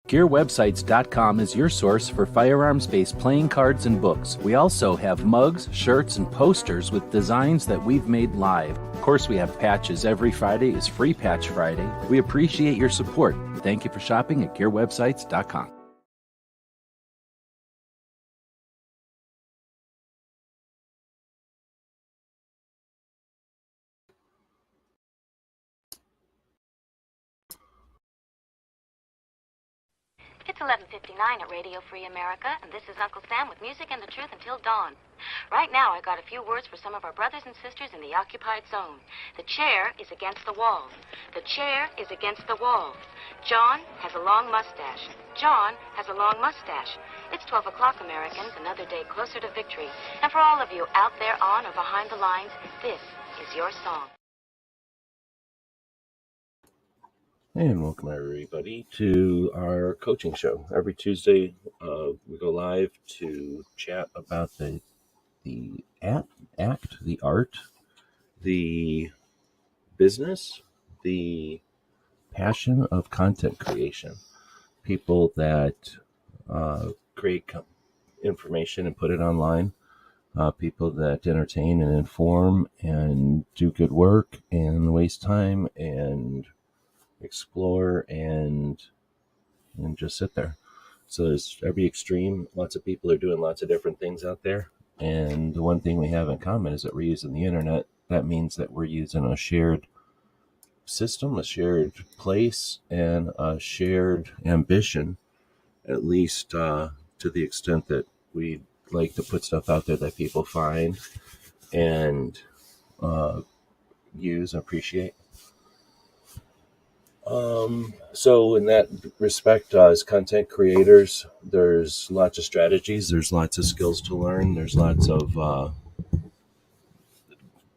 GearWebsites.com is your source for firearms-based playing cards and books. We also have mugs, shirts, and posters with designs that we've made live. Of course, we have patches. Every Friday is Free Patch Friday. We appreciate your support. Thank you for shopping at GearWebsites.com. It's 11:59 at Radio Free America, and this is Uncle Sam with music and the truth until dawn. Right now, I got a few words for some of our brothers and sisters in the occupied zone. The chair is against the wall. The chair is against the wall. John has a long mustache. John has a long mustache. It's 12 o'clock, Americans, another day closer to victory. And for all of you out there on or behind the lines, this is your song. And welcome everybody to our coaching show. Every Tuesday, we go live to chat about the art, the business, the passion of content creation. People that create information and put it online. People that entertain and inform and do good work and waste time and explore and just sit there. So there's every extreme. Lots of people are doing lots of different things out there, and the one thing we have in common is that we're using the internet. That means that we're using a shared system, a shared place, and a shared ambition, at least to the extent that we like to put stuff out there that people find and use and appreciate. So in that respect, as content creators, there's lots of strategies, there's lots of skills to learn, there's lots of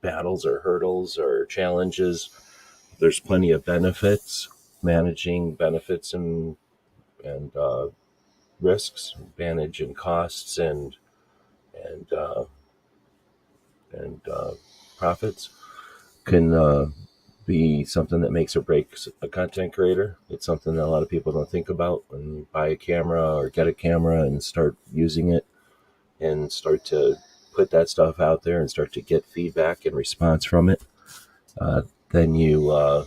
battles or hurdles or challenges. There's plenty of benefits, managing benefits and risks, managing costs and profits can be something that makes or breaks a content creator. It's something that a lot of people don't think about when you buy a camera or get a camera and start using it and start to put that stuff out there and start to get feedback and response from it. Then you'll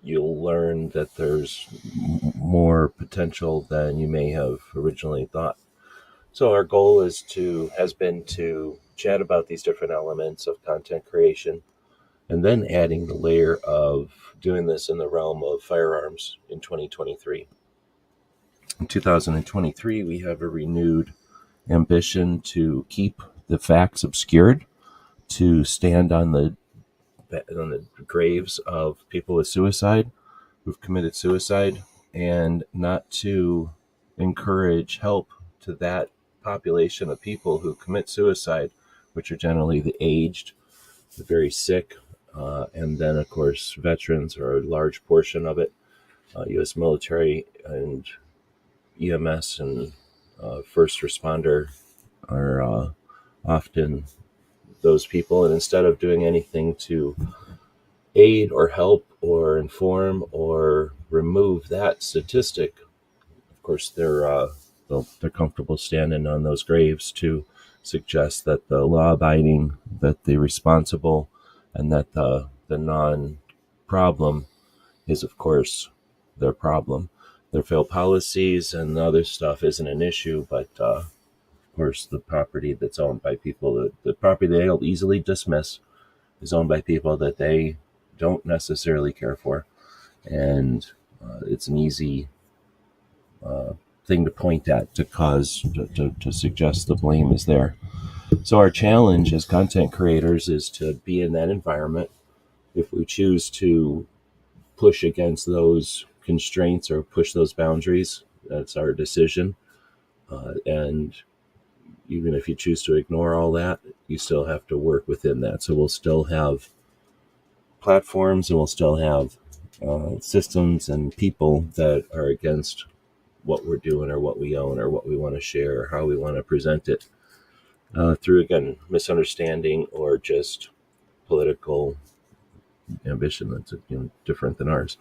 learn that there's more potential than you may have originally thought. So our goal has been to chat about these different elements of content creation, and then adding the layer of doing this in the realm of firearms in 2023. In 2023, we have a renewed ambition to keep the facts obscured, to stand on the graves of people with suicide, who've committed suicide, and not to encourage help to that population of people who commit suicide, which are generally the aged, the very sick, and then, of course, veterans are a large portion of it. U.S. military and EMS and first responder are often those people. And instead of doing anything to aid or help or inform or remove that statistic, of course, they're comfortable standing on those graves to suggest that the law-abiding, that the responsible, and that the non-problem is, of course, their problem. Their failed policies and the other stuff isn't an issue, but of course, the property that's owned by people, the property they'll easily dismiss is owned by people that they don't necessarily care for. And it's an easy thing to point at to suggest the blame is there. So our challenge as content creators is to be in that environment. If we choose to push against those constraints or push those boundaries, that's our decision. And even if you choose to ignore all that, you still have to work within that. So we'll still have platforms and we'll still have systems and people that are against what we're doing or what we own or what we want to share or how we want to present it through, again, misunderstanding or just political ambition that's different than ours.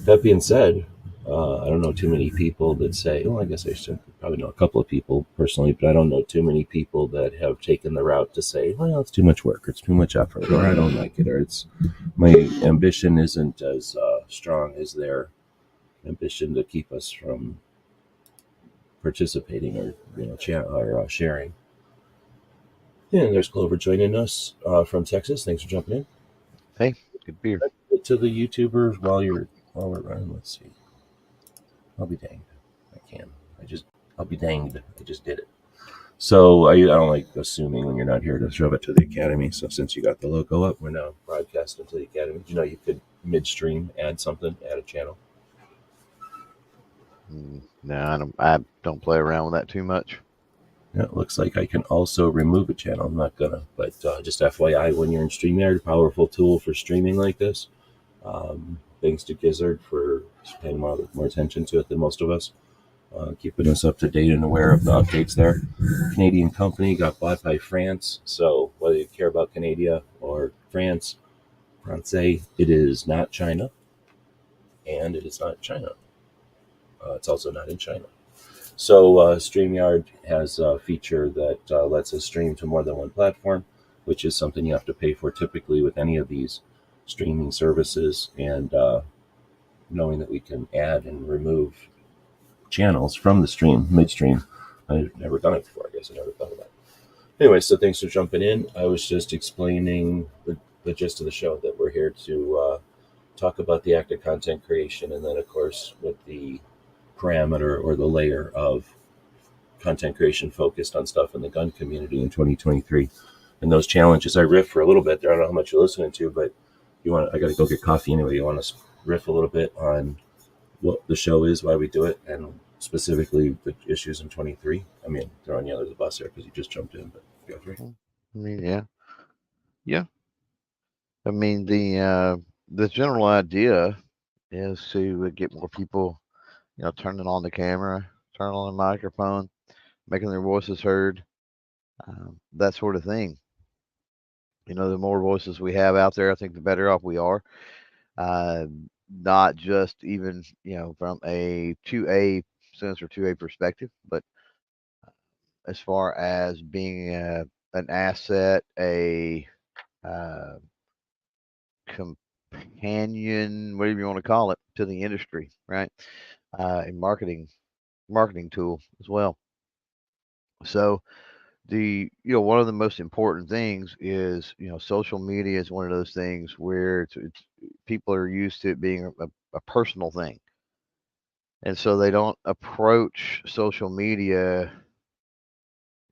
That being said, I don't know too many people that say, well, I guess I should probably know a couple of people personally, but I don't know too many people that have taken the route to say, well, it's too much work, or it's too much effort, or I don't like it, or it's my ambition isn't as strong as their ambition to keep us from participating or sharing. Yeah, and there's Clover joining us from Texas. Thanks for jumping in. Hey, good beer. To the YouTubers while we're running. Let's see. I'll be danged. I can. I'll be danged. I just did it. So I don't like assuming when you're not here to shove it to the Academy. So since you got the logo up, we're now broadcasting to the Academy. Did you know you could midstream add something, add a channel? No, I don't play around with that too much. Yeah, it looks like I can also remove a channel. I'm not gonna, but just FYI, when you're in StreamYard, powerful tool for streaming like this. Thanks to Gizzard for paying more attention to it than most of us. Keeping us up to date and aware of the updates there. Canadian company got bought by France, so whether you care about Canada or France, it is not China, and it is not China. It's also not in China. So StreamYard has a feature that lets us stream to more than one platform, which is something you have to pay for typically with any of these streaming services, and knowing that we can add and remove channels from the stream midstream. I've never done it before. I guess I never thought of that. Anyway, so thanks for jumping in. I was just explaining the gist of the show, that we're here to talk about the act of content creation, and then, of course, with the parameter or the layer of content creation focused on stuff in the gun community in 2023 and those challenges. I riff for a little bit there. I don't know how much you're listening to, but I got to go get coffee anyway. You want to riff a little bit on what the show is, why we do it, and specifically the issues in 23. I mean, throwing you under the bus there because you just jumped in, but go through. I mean, yeah. I mean, the general idea is to get more people, turning on the camera, turning on the microphone, making their voices heard, that sort of thing. The more voices we have out there, I think the better off we are. Not just even, from a 2A sense or 2A perspective, but as far as being an asset, a uh, companion, whatever you want to call it, to the industry, right? A marketing tool as well. So one of the most important things is, social media is one of those things where it's people are used to it being a personal thing. And so they don't approach social media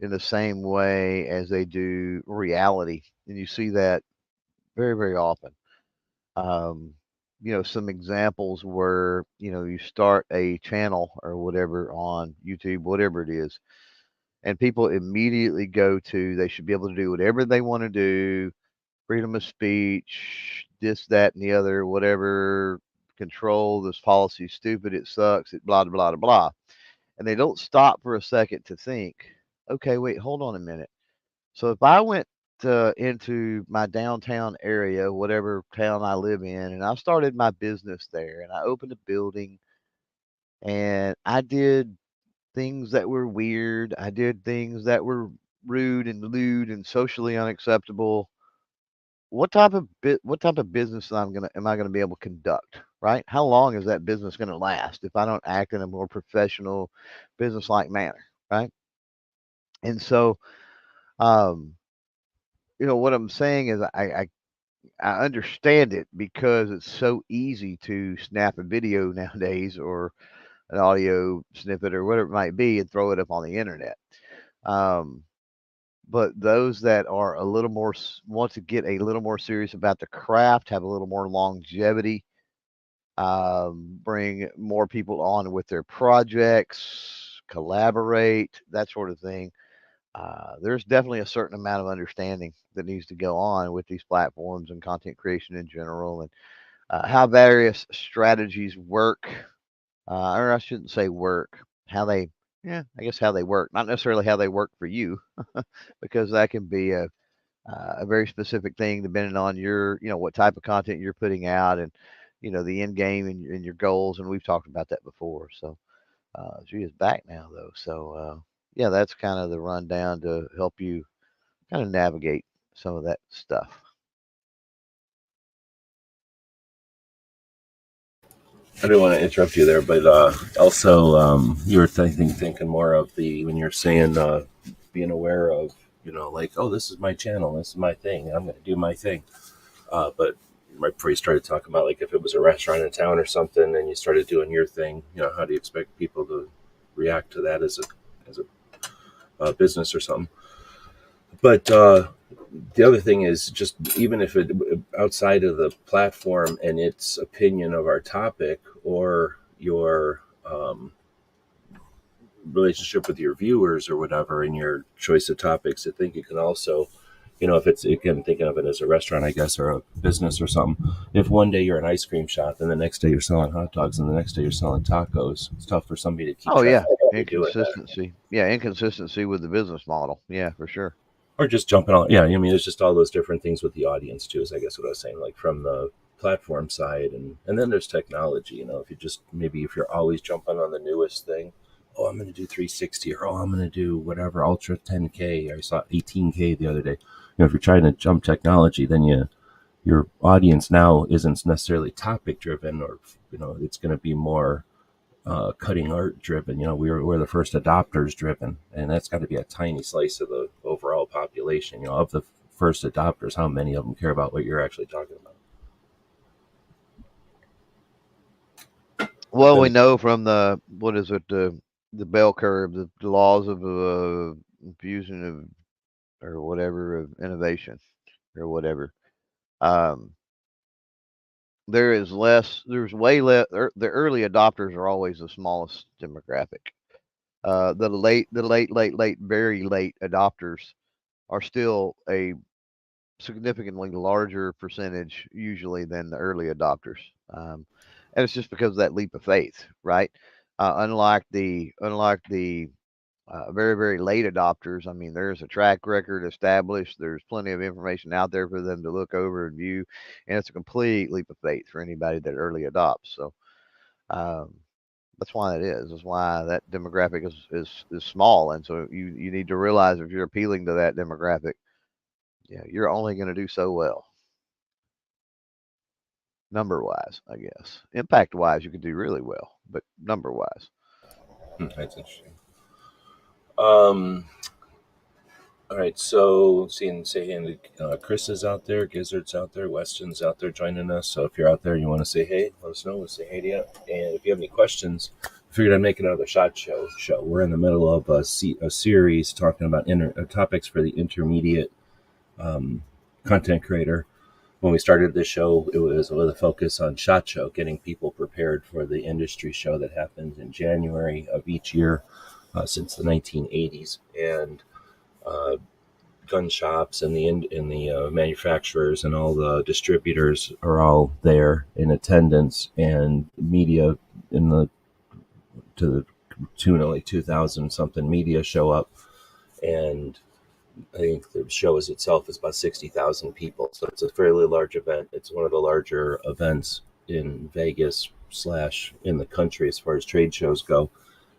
in the same way as they do reality. And you see that very, very often. Um, some examples where, you start a channel or whatever on YouTube, whatever it is, and people immediately go to, they should be able to do whatever they want to do, freedom of speech, this, that, and the other, whatever, control, this policy stupid, it sucks, it blah, blah, blah, blah. And they don't stop for a second to think, okay, wait, hold on a minute. So if I went into my downtown area, whatever town I live in, and I started my business there, and I opened a building, and I did things that were weird, I did things that were rude and lewd and socially unacceptable. What type of business am I gonna be able to conduct, right? How long is that business gonna last if I don't act in a more professional, business-like manner, right? And so, um, what I'm saying is I understand it because it's so easy to snap a video nowadays or an audio snippet or whatever it might be and throw it up on the internet. Um, but those that are a little more want to get a little more serious about the craft, have a little more longevity, bring more people on with their projects, collaborate, that sort of thing. There's definitely a certain amount of understanding that needs to go on with these platforms and content creation in general, and how various strategies work, or I shouldn't say work, how they, yeah, I guess how they work, not necessarily how they work for you, because that can be a very specific thing depending on your, what type of content you're putting out, and the end game and your goals, and we've talked about that before. So she is back now though. So yeah, that's kind of the rundown to help you kind of navigate some of that stuff. I didn't want to interrupt you there, but also you were thinking more of when you're saying being aware of, like, oh, this is my channel, this is my thing, I'm going to do my thing. But right before you started talking about, like, if it was a restaurant in town or something and you started doing your thing, how do you expect people to react to that as a business or something? But the other thing is, just even if it outside of the platform and its opinion of our topic, or your relationship with your viewers or whatever, and your choice of topics, I think you can also, if it's, again, thinking of it as a restaurant, I guess, or a business or something. If one day you're an ice cream shop and the next day you're selling hot dogs and the next day you're selling tacos, it's tough for somebody to keep Oh track yeah, of what you're doing there. inconsistency. Yeah, inconsistency with the business model. Yeah, for sure. Or just jumping on. Yeah, I mean, it's just all those different things with the audience too, is I guess what I was saying, like from the platform side, and then there's technology. If you just, maybe if you're always jumping on the newest thing, oh, I'm going to do 360, or oh, I'm going to do whatever ultra 10K. I saw 18K the other day. If you're trying to jump technology, then your audience now isn't necessarily topic driven, or it's going to be more cutting art driven. We're the first adopters driven, and that's got to be a tiny slice of the overall population. Of the first adopters, how many of them care about what you're actually talking about? Well, we know from the what is it the bell curve, the laws of infusion of or whatever of innovation or whatever. Um, there is less. There's way less. The early adopters are always the smallest demographic. The late, very late adopters are still a significantly larger percentage usually than the early adopters. And it's just because of that leap of faith, right? Unlike the very, very late adopters, I mean, there's a track record established. There's plenty of information out there for them to look over and view, and it's a complete leap of faith for anybody that early adopts. So um, that's why it is. That's why that demographic is small, and so you need to realize if you're appealing to that demographic, yeah, you're only going to do so well. Number wise, I guess. Impact wise, you could do really well, but number wise. That's interesting. All right, so seeing, say, Chris is out there, Gizzard's out there, Weston's out there joining us. So if you're out there and you want to say hey, let us know. We'll say hey to you. And if you have any questions, I figured I'd make another SHOT Show. We're in the middle of a series talking about topics for the intermediate content creator. When we started this show, it was with a focus on SHOT Show, getting people prepared for the industry show that happens in January of each year since the 1980s. And gun shops and the manufacturers and all the distributors are all there in attendance, and media to the tune of like 2,000 something media show up, and I think the show itself is about 60,000 people, so it's a fairly large event. It's one of the larger events in Vegas / in the country as far as trade shows go,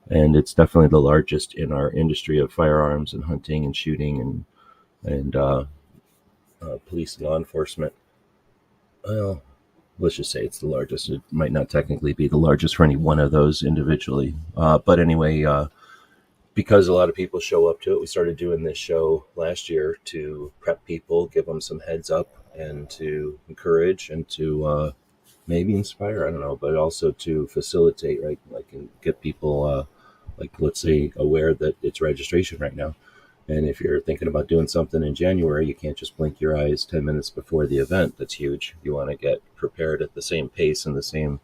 and it's definitely the largest in our industry of firearms and hunting and shooting and police and law enforcement. Well, let's just say it's the largest. It might not technically be the largest for any one of those individually. But anyway, because a lot of people show up to it, we started doing this show last year to prep people, give them some heads up, and to encourage and to maybe inspire, I don't know, but also to facilitate, right? Like, and get people, like, let's say, aware that it's registration right now. And if you're thinking about doing something in January, you can't just blink your eyes 10 minutes before the event. That's huge. You want to get prepared at the same pace and the same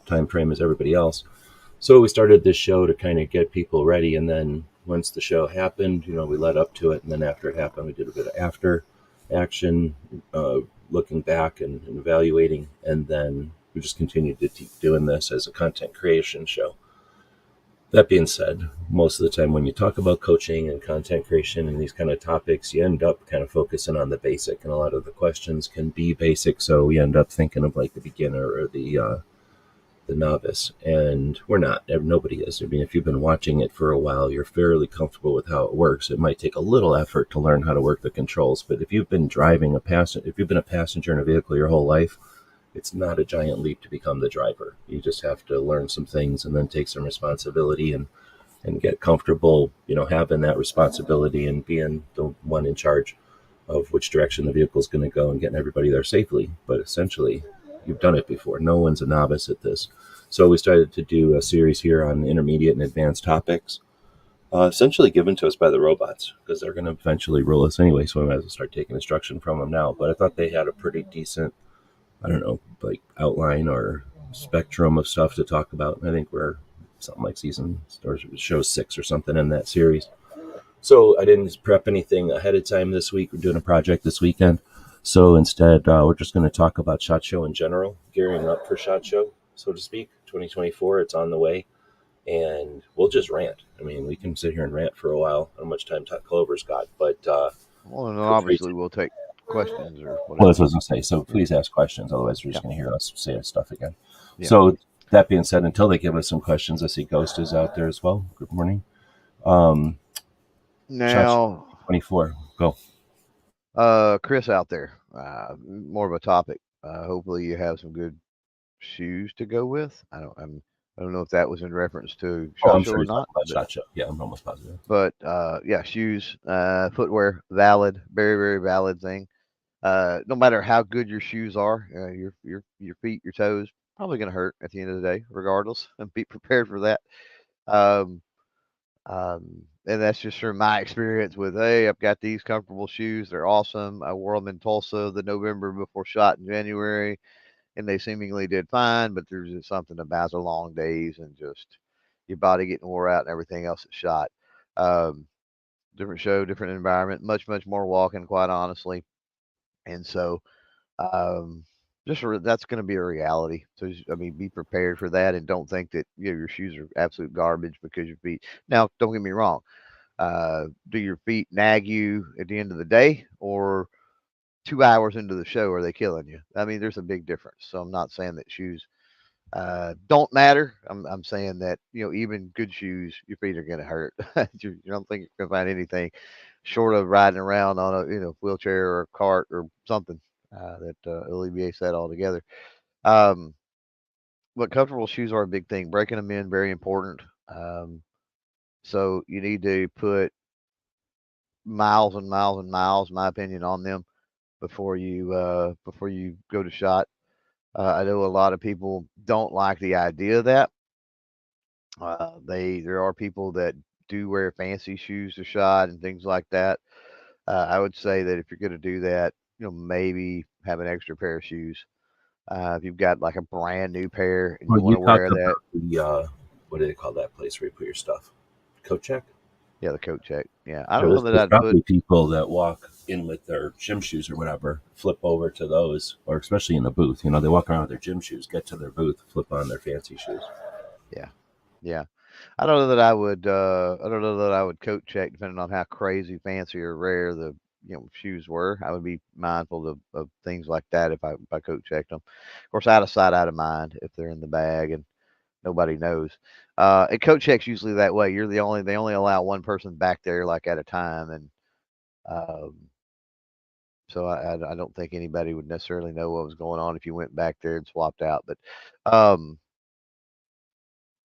time frame as everybody else. So we started this show to kind of get people ready. And then once the show happened, we led up to it. And then after it happened, we did a bit of after action, looking back and evaluating. And then we just continued to keep doing this as a content creation show. That being said, most of the time when you talk about coaching and content creation and these kind of topics, you end up kind of focusing on the basic, and a lot of the questions can be basic. So we end up thinking of like the beginner or the novice, and we're not. Nobody is. I mean, if you've been watching it for a while, you're fairly comfortable with how it works. It might take a little effort to learn how to work the controls, but if you've been if you've been a passenger in a vehicle your whole life, it's not a giant leap to become the driver. You just have to learn some things and then take some responsibility and get comfortable, having that responsibility and being the one in charge of which direction the vehicle is going to go and getting everybody there safely. But essentially, you've done it before. No one's a novice at this. So we started to do a series here on intermediate and advanced topics, essentially given to us by the robots because they're going to eventually rule us anyway. So we might as well start taking instruction from them now. But I thought they had a pretty decent, I don't know, like outline or spectrum of stuff to talk about. I think we're something like season or show 6 or something in that series. So I didn't prep anything ahead of time this week. We're doing a project this weekend. So instead, we're just going to talk about SHOT Show in general, gearing up for SHOT Show, so to speak. 2024, it's on the way. And we'll just rant. I mean, we can sit here and rant for a while. How much time Clover's got, but Well, and feel free obviously to. we'll take questions or Well, whatever. that's what I was going to say. So Yeah. please ask questions. Otherwise, we're Yeah. just going to hear us say our stuff again. Yeah. So that being said, until they give us some questions, I see Ghost is out there as well. Good morning. SHOT Show Now, 24. Go. Chris out there, more of a topic. Hopefully you have some good shoes to go with. I don't know if that was in reference to Oh, SHOT I'm Show sure or he's talking not, about SHOT Show. Yeah, I'm almost positive. but yeah, shoes, footwear, valid, very very valid thing. No matter how good your shoes are, your feet, your toes, probably going to hurt at the end of the day, regardless, and be prepared for that. Um, and that's just from my experience with, hey, I've got these comfortable shoes. They're awesome. I wore them in Tulsa the November before SHOT in January, and they seemingly did fine. But there's just something about the long days and just your body getting wore out and everything else at SHOT. Um, Different show, different environment, much more walking, quite honestly. And so, um, that's going to be a reality. So, I mean, be prepared for that, and don't think that your shoes are absolute garbage because your feet. Now, don't get me wrong. Do your feet nag you at the end of the day, or 2 hours into the show are they killing you? I mean, there's a big difference. So I'm not saying that shoes don't matter. I'm saying that even good shoes, your feet are going to hurt. You don't think you're going to find anything short of riding around on a wheelchair or a cart or something that alleviates that altogether. Um, but comfortable shoes are a big thing. Breaking them in very important. So you need to put miles and miles and miles, my opinion, on them before you go to SHOT. I know a lot of people don't like the idea of that. There are people that do wear fancy shoes to SHOT and things like that. I would say that if you're going to do that, maybe have an extra pair of shoes. If you've got like a brand new pair and Well, you want you to talked wear about that, the what do they call that place where you put your stuff? Coat check. yeah, the coat check. Yeah, I So don't know that there's I'd put. probably people that walk in with their gym shoes or whatever, flip over to those, or especially in the booth. They walk around with their gym shoes, get to their booth, flip on their fancy shoes. Yeah, yeah. I don't know that I would. I don't know that I would coat check depending on how crazy, fancy, or rare the shoes were. I would be mindful of things like that if I coat checked them. Of course, out of sight, out of mind if they're in the bag and nobody knows. And coat checks usually that way. They only allow one person back there like at a time, and um, so I don't think anybody would necessarily know what was going on if you went back there and swapped out. But um,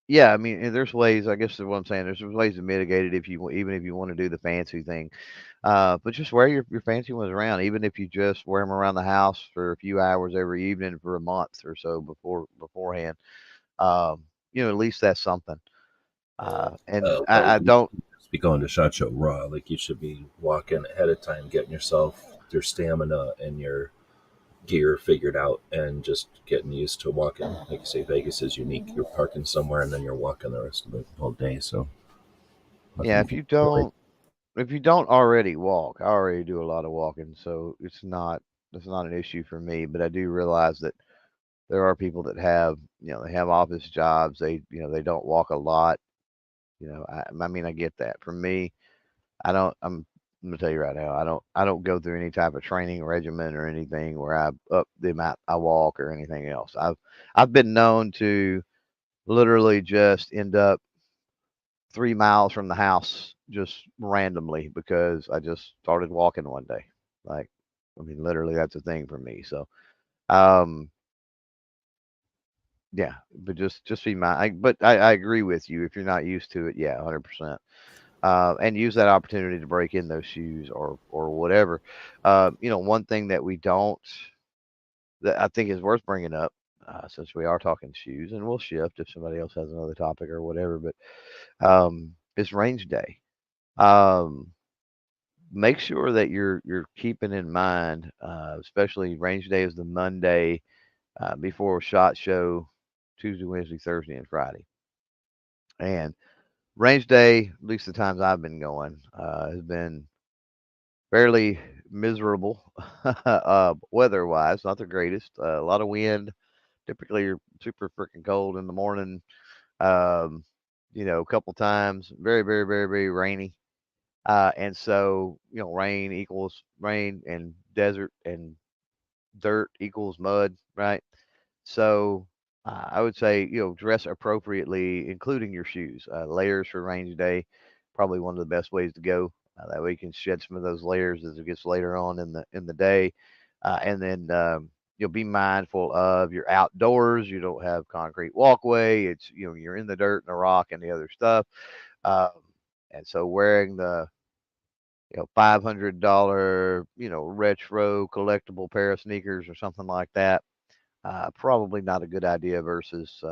yeah, I mean, and there's ways. I guess is what I'm saying. There's ways to mitigate it if even if you want to do the fancy thing. But just wear your fancy ones around, even if you just wear them around the house for a few hours every evening for a month or so beforehand. Um, at least that's something. And Right. I You don't. should just be going to SHOT Show raw. Like you should be walking ahead of time, getting yourself your stamina and your gear figured out, and just getting used to walking. Like you say, Vegas is unique. You're parking somewhere and then you're walking the rest of the whole day. So Yeah, nothing. Really. if you don't already walk, I already do a lot of walking, so it's not an issue for me. But I do realize that there are people that have they have office jobs. They don't walk a lot. I mean, I get that. For me, I don't. I'm gonna tell you right now, I don't go through any type of training regimen or anything where I up the amount I walk or anything else. I've been known to literally just end up 3 miles from the house just randomly because I just started walking one day. Like, I mean, literally, that's a thing for me. So, um, yeah, but just be my. But I agree with you. If you're not used to it, yeah, 100%. And use that opportunity to break in those shoes or whatever. One thing that we don't that I think is worth bringing up, since we are talking shoes, and we'll shift if somebody else has another topic or whatever. But it's range day. Um, Make sure that you're keeping in mind, especially range day is the Monday before shot show, Tuesday, Wednesday, Thursday, and Friday. And range day, at least the times I've been going, has been fairly miserable weather-wise. Not the greatest. A lot of wind. Typically, you're super freaking cold in the morning. Um, a couple times, very, very, very, very rainy. And so, rain equals rain, and desert and dirt equals mud, right? So I would say, dress appropriately, including your shoes. Layers for range day, probably one of the best ways to go. That way you can shed some of those layers as it gets later on in the day, and then you'll be mindful of your outdoors. You don't have concrete walkway. It's you're in the dirt and the rock and the other stuff, um, and so wearing the $500 retro collectible pair of sneakers or something like that, probably not a good idea versus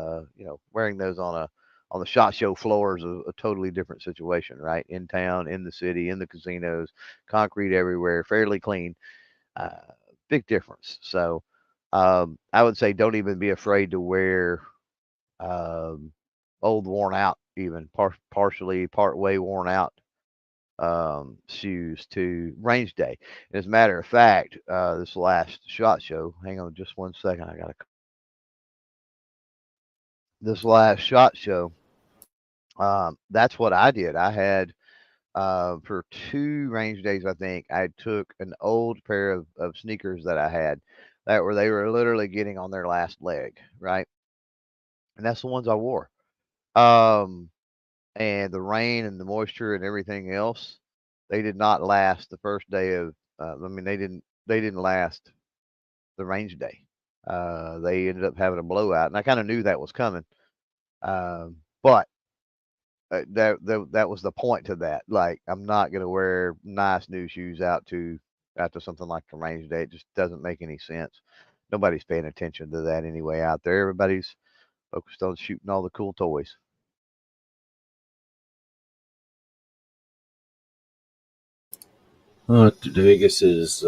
wearing those on the shot show floor is a totally different situation, right? In town, in the city, in the casinos, concrete everywhere, fairly clean. Uh, Big difference. So I would say don't even be afraid to wear um, old, worn out, even partially part way worn out shoes to range day. And as a matter of fact, this last shot show, hang on just one second, I gotta this last shot show, that's what I did. I had for 2 range days, I think I took an old pair of sneakers that I had that were they were literally getting on their last leg, right? And that's the ones I wore. Um, and the rain and the moisture and everything else, they did not last the first day of. I mean, they didn't last the range day. They ended up having a blowout, and I kind of knew that was coming. But that was the point to that. Like, I'm not gonna wear nice new shoes out to something like the range day. It just doesn't make any sense. Nobody's paying attention to that anyway out there. Everybody's focused on shooting all the cool toys. Vegas is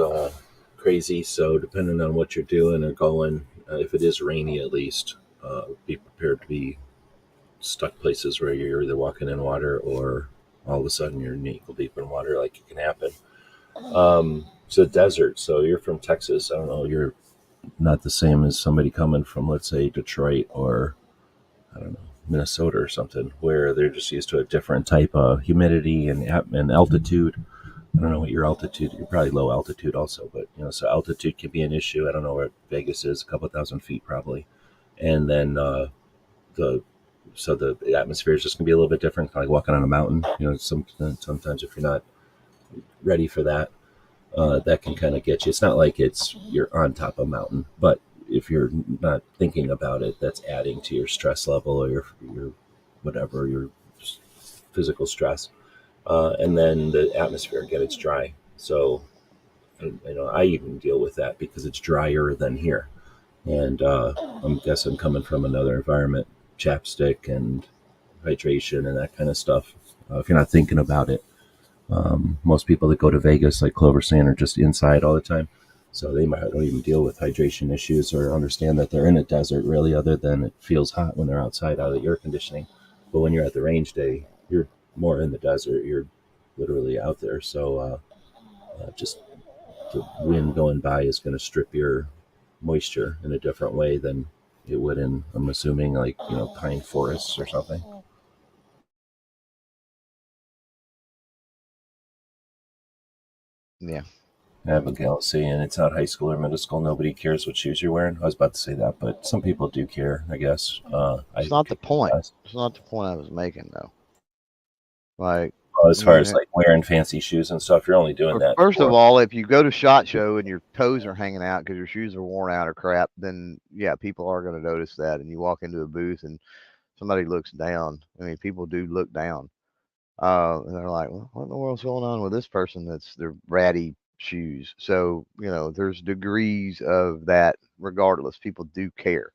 crazy, so depending on what you're doing or going, if it is rainy at least, be prepared to be stuck places where you're either walking in water or all of a sudden you're knee deep in water, like it can happen. It's a desert, so you're from Texas. I don't know, you're not the same as somebody coming from, let's say, Detroit or, I don't know, Minnesota or something, where they're just used to a different type of humidity and altitude. I don't know what your altitude. You're probably low altitude also, but so altitude can be an issue. I don't know where Vegas is, a couple thousand feet probably, and then the so the atmosphere is just gonna be a little bit different, kind of like walking on a mountain. Sometimes if you're not ready for that, that can kind of get you. It's not like you're on top of a mountain, but if you're not thinking about it, that's adding to your stress level or your whatever your physical stress. And then the atmosphere again, it's dry, so I even deal with that because it's drier than here, and I'm guessing coming from another environment, chapstick and hydration and that kind of stuff. If you're not thinking about it, most people that go to Vegas, like Clover saying, are just inside all the time. So they might don't even deal with hydration issues or understand that they're in a desert really, other than it feels hot when they're outside out of the air conditioning. But when you're at the range day, you're more in the desert. You're literally out there. So just the wind going by is going to strip your moisture in a different way than it would in, I'm assuming, like, pine forests or something. Yeah. Abigail saying it's not high school or middle school. Nobody cares what shoes you're wearing. I was about to say that, but some people do care, I guess. It's I not the could point. confess. It's not the point I was making though. Like, Well, as I far mean, as like wearing fancy shoes and stuff, you're only doing that first of for. all, if you go to SHOT Show and your toes are hanging out because your shoes are worn out or crap, then yeah, people are going to notice that. And you walk into a booth and somebody looks down. I mean, people do look down. And they're like, well, what in the world's going on with this person that's their ratty shoes? So, there's degrees of that regardless. People do care.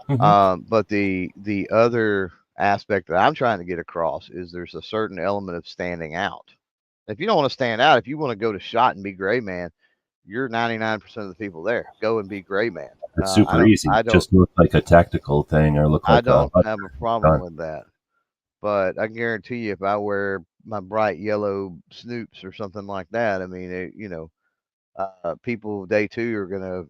Mhm. But the other aspect that I'm trying to get across is there's a certain element of standing out. If you don't want to stand out, if you want to go to SHOT and be gray man, you're 99% of the people there. Go and be gray man. It's I super don't, easy. I don't, Just look like a tactical thing or look I like a don't hunter. have a problem Done. with that. But I guarantee you, if I wear my bright yellow Snoops or something like that, I mean, people day two are gonna,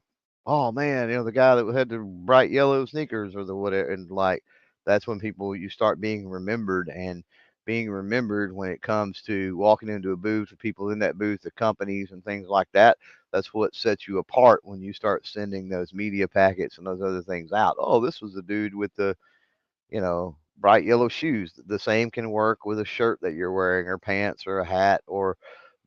oh man, the guy that had the bright yellow sneakers or the whatever, and like that's when people you start being remembered and being remembered when it comes to walking into a booth, the people in that booth, the companies and things like that. That's what sets you apart when you start sending those media packets and those other things out. Oh, this was the dude with the bright yellow shoes. The same can work with a shirt that you're wearing or pants or a hat, or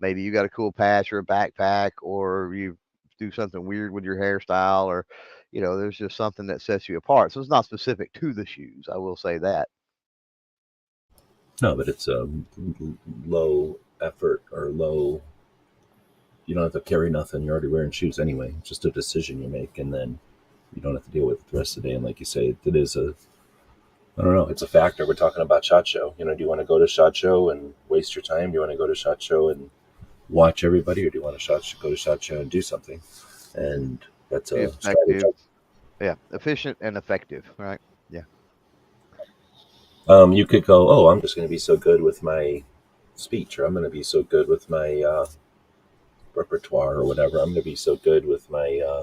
maybe you got a cool patch or a backpack, or you do something weird with your hairstyle, or, there's just something that sets you apart. So it's not specific to the shoes. I will say that. No, but it's a low effort or low. You don't have to carry nothing. You're already wearing shoes anyway. It's just a decision you make, and then you don't have to deal with it the rest of the day. And like you say, it is a. I don't know. It's a factor. We're talking about SHOT Show. Do you want to go to SHOT Show and waste your time? Do you want to go to SHOT Show and watch everybody, or do you want to go to SHOT Show and do something? And that's a strategy. Effective. Yeah. Efficient and effective. Right. Yeah. You could go, oh, I'm just going to be so good with my speech, or I'm going to be so good with my repertoire, or whatever. I'm going to be so good with my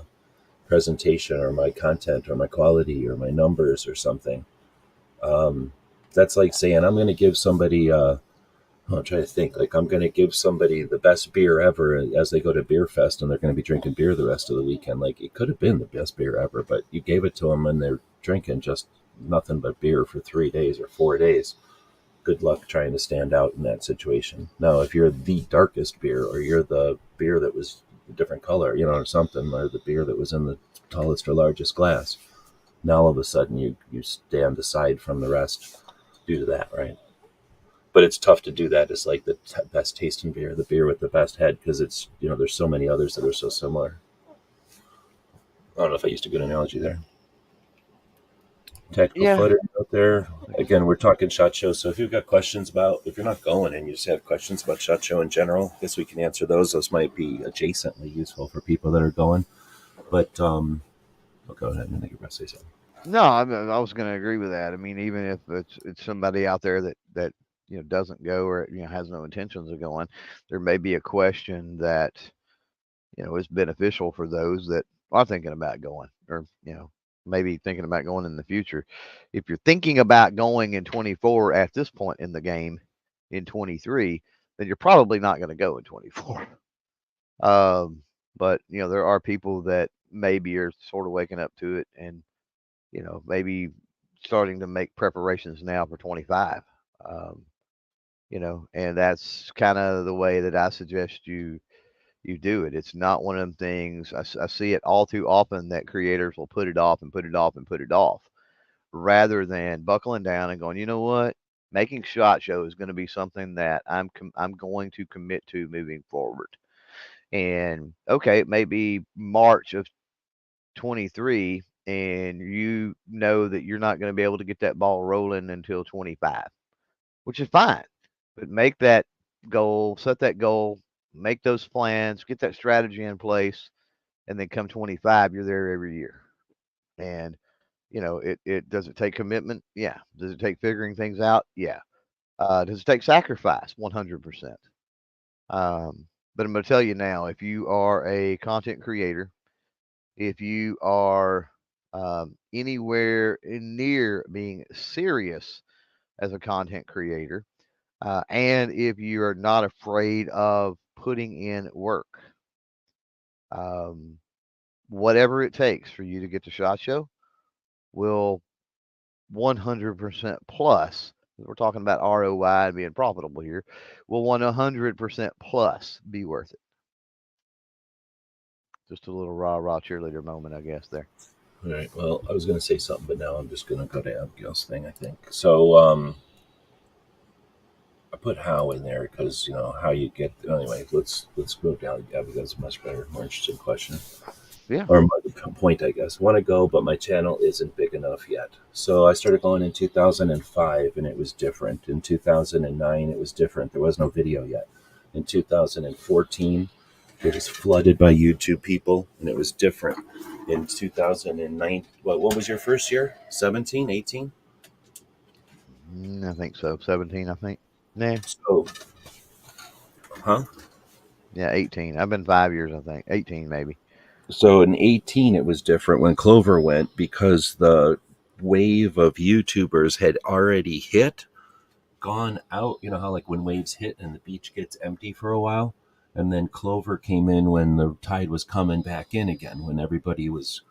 presentation, or my content, or my quality, or my numbers, or something. Um, that's like saying I'm going to give somebody. I'm trying to think. Like I'm going to give somebody the best beer ever as they go to Beer Fest, and they're going to be drinking beer the rest of the weekend. Like it could have been the best beer ever, but you gave it to them, and they're drinking just nothing but beer for 3 days or 4 days. Good luck trying to stand out in that situation. Now, if you're the darkest beer, or you're the beer that was a different color, or something, or the beer that was in the tallest or largest glass, now all of a sudden you stand aside from the rest due to that, right? But it's tough to do that as like the best tasting beer, the beer with the best head, because it's there's so many others that are so similar. I don't know if I used a good analogy there. Tactical Yeah. fighter out there. I think Again, so. we're talking SHOT Show. So if you've got questions about, if you're not going and you just have questions about SHOT Show in general, I guess we can answer those. Those might be adjacently useful for people that are going. But I'll go ahead and think you're going to say something. No, I was going to agree with that. I mean, even if it's somebody out there that doesn't go or has no intentions of going, there may be a question that is beneficial for those that are thinking about going, or maybe thinking about going in the future. If you're thinking about going in 24 at this point in the game, in 23, then you're probably not going to go in 24. Um, but there are people that maybe are sort of waking up to it and maybe starting to make preparations now for 25. Um, and that's kind of the way that I suggest you do it. It's not one of them things. I see it all too often that creators will put it off and put it off and put it off, rather than buckling down and going, you know what, making SHOT Show is going to be something that I'm going to commit to moving forward. And okay, it may be March of 23, and you know that you're not going to be able to get that ball rolling until 25, which is fine. But make that goal, set that goal, make those plans, get that strategy in place, and then come 25, you're there every year. And it does it take commitment? Yeah. Does it take figuring things out? Yeah. Does it take sacrifice? 100%. But I'm going to tell you now, if you are a content creator, if you are anywhere near being serious as a content creator, and if you are not afraid of putting in work. Whatever it takes for you to get to SHOT Show will 100% plus, we're talking about ROI and being profitable here, will 100% plus be worth it. Just a little rah-rah cheerleader moment, I guess, there. All right. Well, I was going to say something, but now I'm just going to go to Abigail's thing, I think. So I put how in there because, how you get... Anyway, let's move down. Abigail's a much better, more interesting question. Yeah. Or point, I guess. Want to go, but my channel isn't big enough yet. So I started going in 2005, and it was different. In 2009, it was different. There was no video yet. In 2014, it was flooded by YouTube people, and it was different. In 2009, what was your first year? 17, 18? I think so. 17, I think. Nah. So, huh? Yeah, 18. I've been 5 years, I think. 18, maybe. So in 18, it was different when Clover went because the wave of YouTubers had already gone out. You know how like when waves hit and the beach gets empty for a while? And then Clover came in when the tide was coming back in again, when everybody was,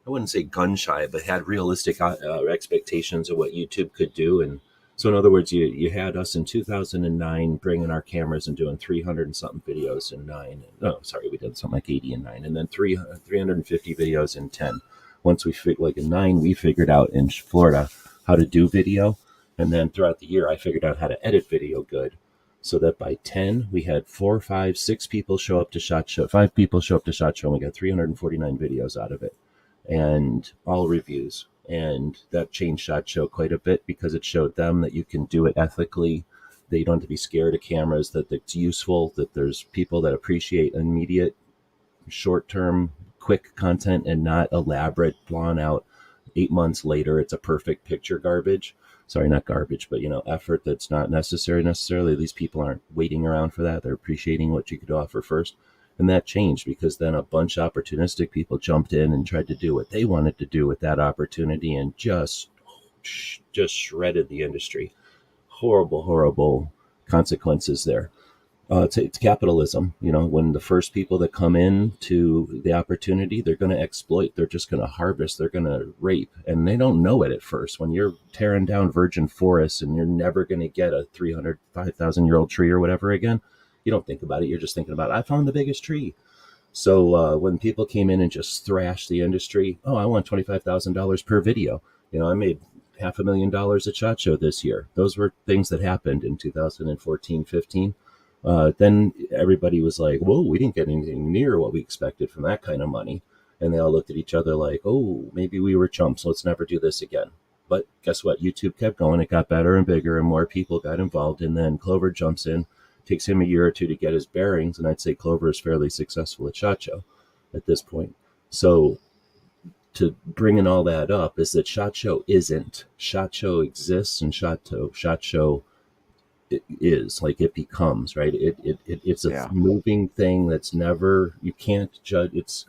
I wouldn't say gun shy, but had realistic expectations of what YouTube could do. And so in other words, you had us in 2009 bringing our cameras and doing 300 and something videos in 9. No, sorry, we did something like 80 in 9, and then 350 videos in 10. Once like in 9, we figured out in Florida how to do video. And then throughout the year, I figured out how to edit video good. So that by 10, we had 4, 5, 6 people show up to SHOT Show, 5 people show up to SHOT Show, and we got 349 videos out of it. And all reviews. And that changed SHOT Show quite a bit because it showed them that you can do it ethically, that you don't have to be scared of cameras, that it's useful, that there's people that appreciate immediate, short-term, quick content and not elaborate, drawn out 8 months later, it's a perfect picture garbage. Sorry, not garbage, but, effort that's not necessarily. These people aren't waiting around for that. They're appreciating what you could offer first. And that changed because then a bunch of opportunistic people jumped in and tried to do what they wanted to do with that opportunity and just shredded the industry. Horrible consequences there. It's capitalism. When the first people that come in to the opportunity, they're going to exploit. They're just going to harvest. They're going to rape. And they don't know it at first. When you're tearing down virgin forests and you're never going to get a 305,000-year-old tree or whatever again, you don't think about it. You're just thinking about, I found the biggest tree. So when people came in and just thrashed the industry, I want $25,000 per video. I made $500,000 at SHOT Show this year. Those were things that happened in 2014, 15. Then everybody was like, whoa, we didn't get anything near what we expected from that kind of money. And they all looked at each other like, oh, maybe we were chumps. Let's never do this again. But guess what? YouTube kept going. It got better and bigger and more people got involved. And then Clover jumps in. Takes him a year or two to get his bearings, and I'd say Clover is fairly successful at SHOT Show at this point. So to bringing all that up is that SHOT Show isn't. SHOT Show exists, and SHOT Show is, like, it becomes, right? It's a moving thing that's never, you can't judge. It's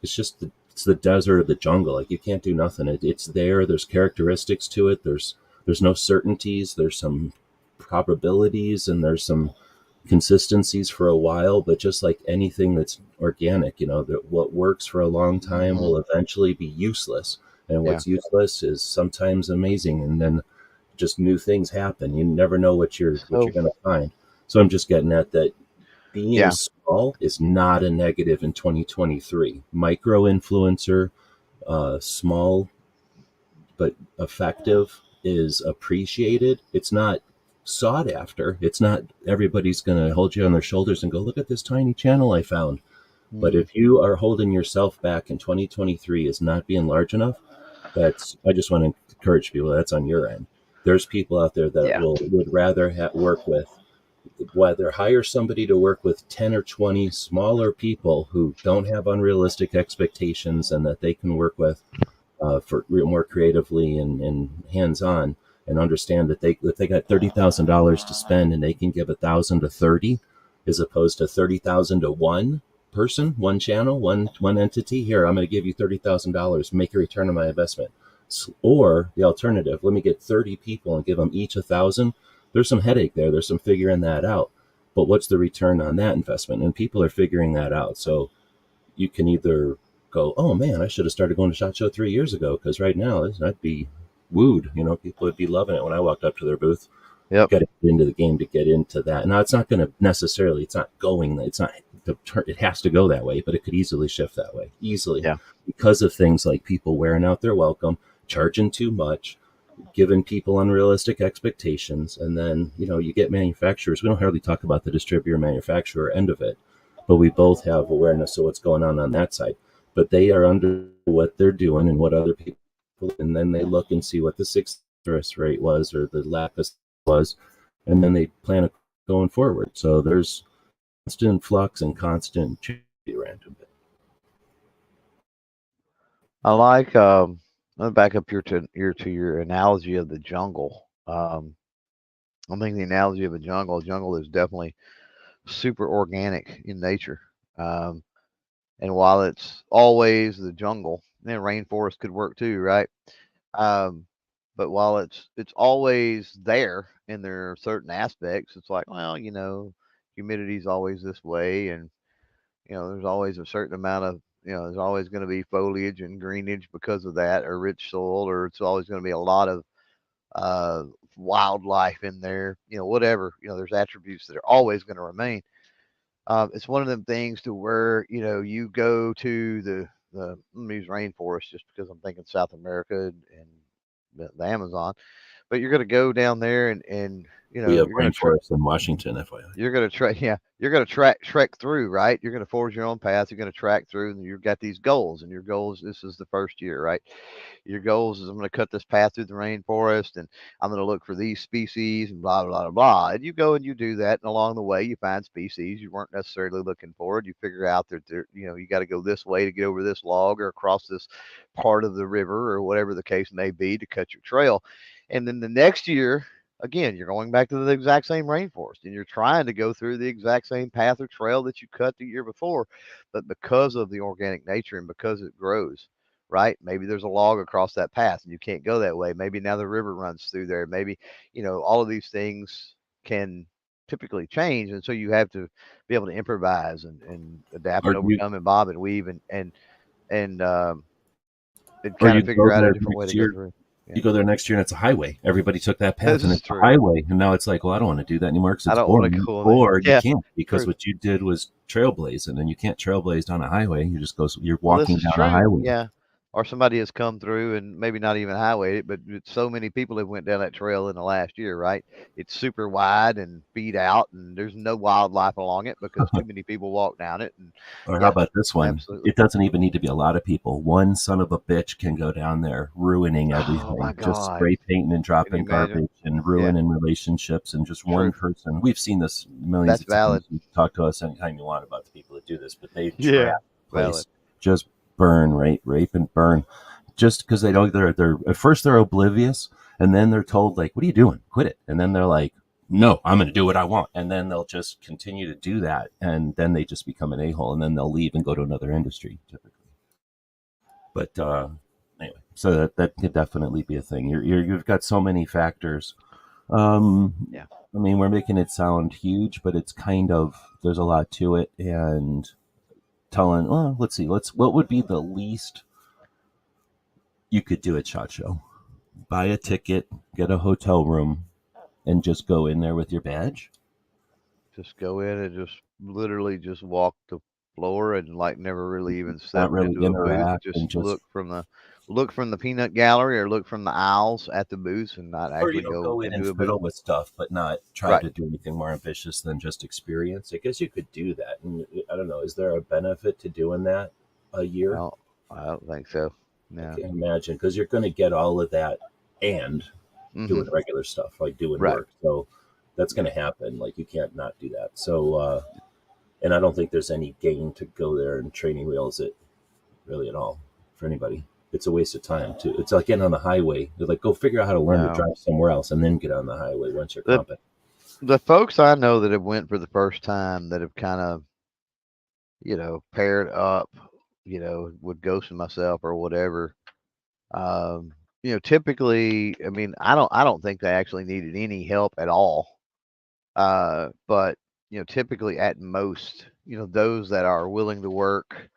just it's the desert or the jungle. Like, you can't do nothing. It's there. There's characteristics to it. There's no certainties. There's some probabilities, and there's some consistencies for a while, but just like anything that's organic, that what works for a long time will eventually be useless, and what's useless is sometimes amazing, and then just new things happen. You never know what you're going to find. So I'm just getting at that being small is not a negative in 2023. Micro influencer, small but effective, is appreciated. It's not sought after. It's not everybody's going to hold you on their shoulders and go, look at this tiny channel I found. But if you are holding yourself back in 2023 as not being large enough, I just want to encourage people, that's on your end. There's people out there that would rather work with, whether hire somebody to work with 10 or 20 smaller people who don't have unrealistic expectations and that they can work with for more creatively and hands-on, and understand that they got $30,000 to spend and they can give 1,000 to 30, as opposed to 30,000 to one person, one channel, one entity. Here, I'm going to give you $30,000, make a return on my investment. Or the alternative, let me get 30 people and give them each 1,000. There's some headache there. There's some figuring that out. but what's the return on that investment? And people are figuring that out. So you can either go, oh man, I should have started going to SHOT Show 3 years ago, because right now I'd be wooed. People would be loving it when I walked up to their booth. Yep. Got to get into the game to get into that. Now it's not going to necessarily. It has to go that way, but it could easily shift that way Yeah. because of things like people wearing out their welcome, charging too much, giving people unrealistic expectations, and then you get manufacturers. We don't hardly talk about the distributor manufacturer end of it, but we both have awareness of what's going on that side. But they are under what they're doing and what other people, and then they look and see what the success rate was or the lack of was, and then they plan going forward. So there's constant flux and constant change around a bit. I like let me back up to your analogy of the jungle. I think the analogy of a jungle is definitely super organic in nature. And while it's always the jungle, then rainforest could work too, right? But while it's always there, and there are certain aspects, it's like, well, humidity's always this way, and there's always a certain amount of, there's always going to be foliage and greenage because of that, or rich soil, or it's always going to be a lot of wildlife in there, whatever, there's attributes that are always going to remain. It's one of them things to where, you go to the I'm gonna use rainforest just because I'm thinking South America and the Amazon, but you're going to go down there and We have you're going to rainforests in Washington, FYI. you're going to trek through, right? You're going to forge your own path. You're going to track through, and you've got these goals, and your goals, this is the first year, right? Your goals is, I'm going to cut this path through the rainforest, and I'm going to look for these species, and blah, blah, blah, blah. And you go and you do that, and along the way, you find species you weren't necessarily looking for. You figure out that you got to go this way to get over this log or across this part of the river or whatever the case may be to cut your trail. And then the next year, again, you're going back to the exact same rainforest, and you're trying to go through the exact same path or trail that you cut the year before. But because of the organic nature and because it grows, right? Maybe there's a log across that path and you can't go that way. Maybe now the river runs through there. Maybe, all of these things can typically change. And so you have to be able to improvise and adapt and overcome and bob and weave and kind of figure out a different way to go through. Yeah. You go there next year and it's a highway. Everybody took that path and it's a highway. And now it's like, well, I don't want to do that anymore because it's boring. Or you can't, because what you did was trailblazing, and you can't trailblaze on a highway. You're walking down a highway. Yeah. Or somebody has come through, and maybe not even highway, but so many people have went down that trail in the last year, right? It's super wide and beat out, and there's no wildlife along it because too many people walk down it. And or how about this one? Absolutely. It doesn't even need to be a lot of people. One son of a bitch can go down there, ruining everything. Oh my God. Just spray painting and dropping garbage and ruining relationships, and just one person. We've seen this millions of times. You can talk to us anytime you want about the people that do this, but they just burn, rape and burn, just because they don't. They're at first they're oblivious, and then they're told, like, "What are you doing? Quit it!" And then they're like, "No, I'm going to do what I want." And then they'll just continue to do that, and then they just become an a-hole, and then they'll leave and go to another industry, typically. But anyway, so that could definitely be a thing. You've got so many factors. I mean, we're making it sound huge, but it's kind of, there's a lot to it, and telling, well, let's see, what would be the least you could do at SHOT Show? Buy a ticket, get a hotel room, and just go in there with your badge? Just go in and just literally just walk the floor and like never really even step into a booth. Just look from the peanut gallery or look from the aisles at the booths and not actually go in and fiddle with stuff, but not try to do anything more ambitious than just experience. I guess you could do that. And I don't know, is there a benefit to doing that a year? No, I don't think so. No. I can't imagine, because you're going to get all of that and doing regular stuff, like doing work. So that's going to happen. Like, you can't not do that. So, and I don't think there's any gain to go there and training wheels it really at all for anybody. It's a waste of time too. It's like getting on the highway. They're like, go figure out how to learn to drive somewhere else and then get on the highway once you're competent. The folks I know that have went for the first time that have kind of, paired up, with Ghost and myself or whatever, typically, I mean, I don't think they actually needed any help at all. But typically at most, those that are willing to work,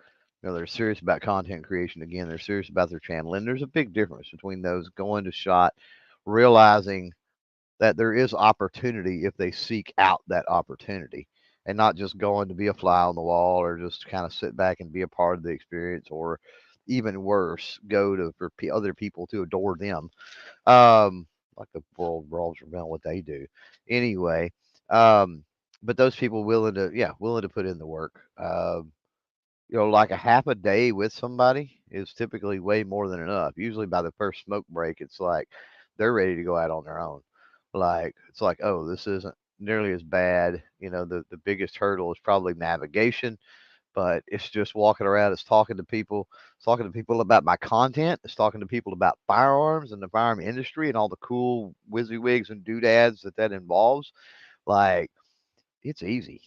they're serious about content creation. Again, they're serious about their channel. And there's a big difference between those going to shot, realizing that there is opportunity if they seek out that opportunity, and not just going to be a fly on the wall or just kind of sit back and be a part of the experience, or even worse, go to for other people to adore them. Like the world revolves around what they do. Anyway, um, but those people willing to put in the work. Like a half a day with somebody is typically way more than enough. Usually by the first smoke break, it's like they're ready to go out on their own. Like it's like, oh, this isn't nearly as bad. The biggest hurdle is probably navigation, but it's just walking around. It's talking to people. It's talking to people about my content. It's talking to people about firearms and the firearm industry and all the cool WYSIWYGs and doodads that involves. Like it's easy.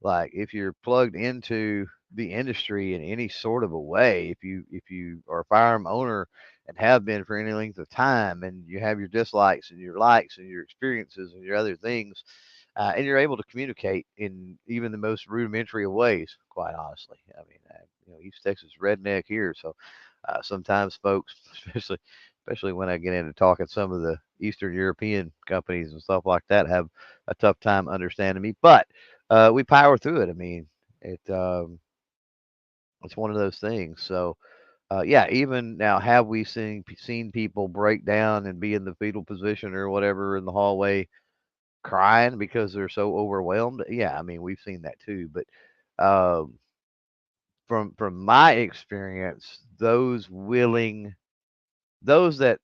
Like if you're plugged into the industry in any sort of a way, if you are a firearm owner and have been for any length of time, and you have your dislikes and your likes and your experiences and your other things, and you're able to communicate in even the most rudimentary of ways. Quite honestly, I mean, East Texas redneck here, so sometimes folks, especially when I get into talking, some of the Eastern European companies and stuff like that have a tough time understanding me, but we power through it. I mean, it's one of those things. So yeah, even now, have we seen people break down and be in the fetal position or whatever in the hallway, crying because they're so overwhelmed? Yeah, I mean, we've seen that too. But um, from my experience, those that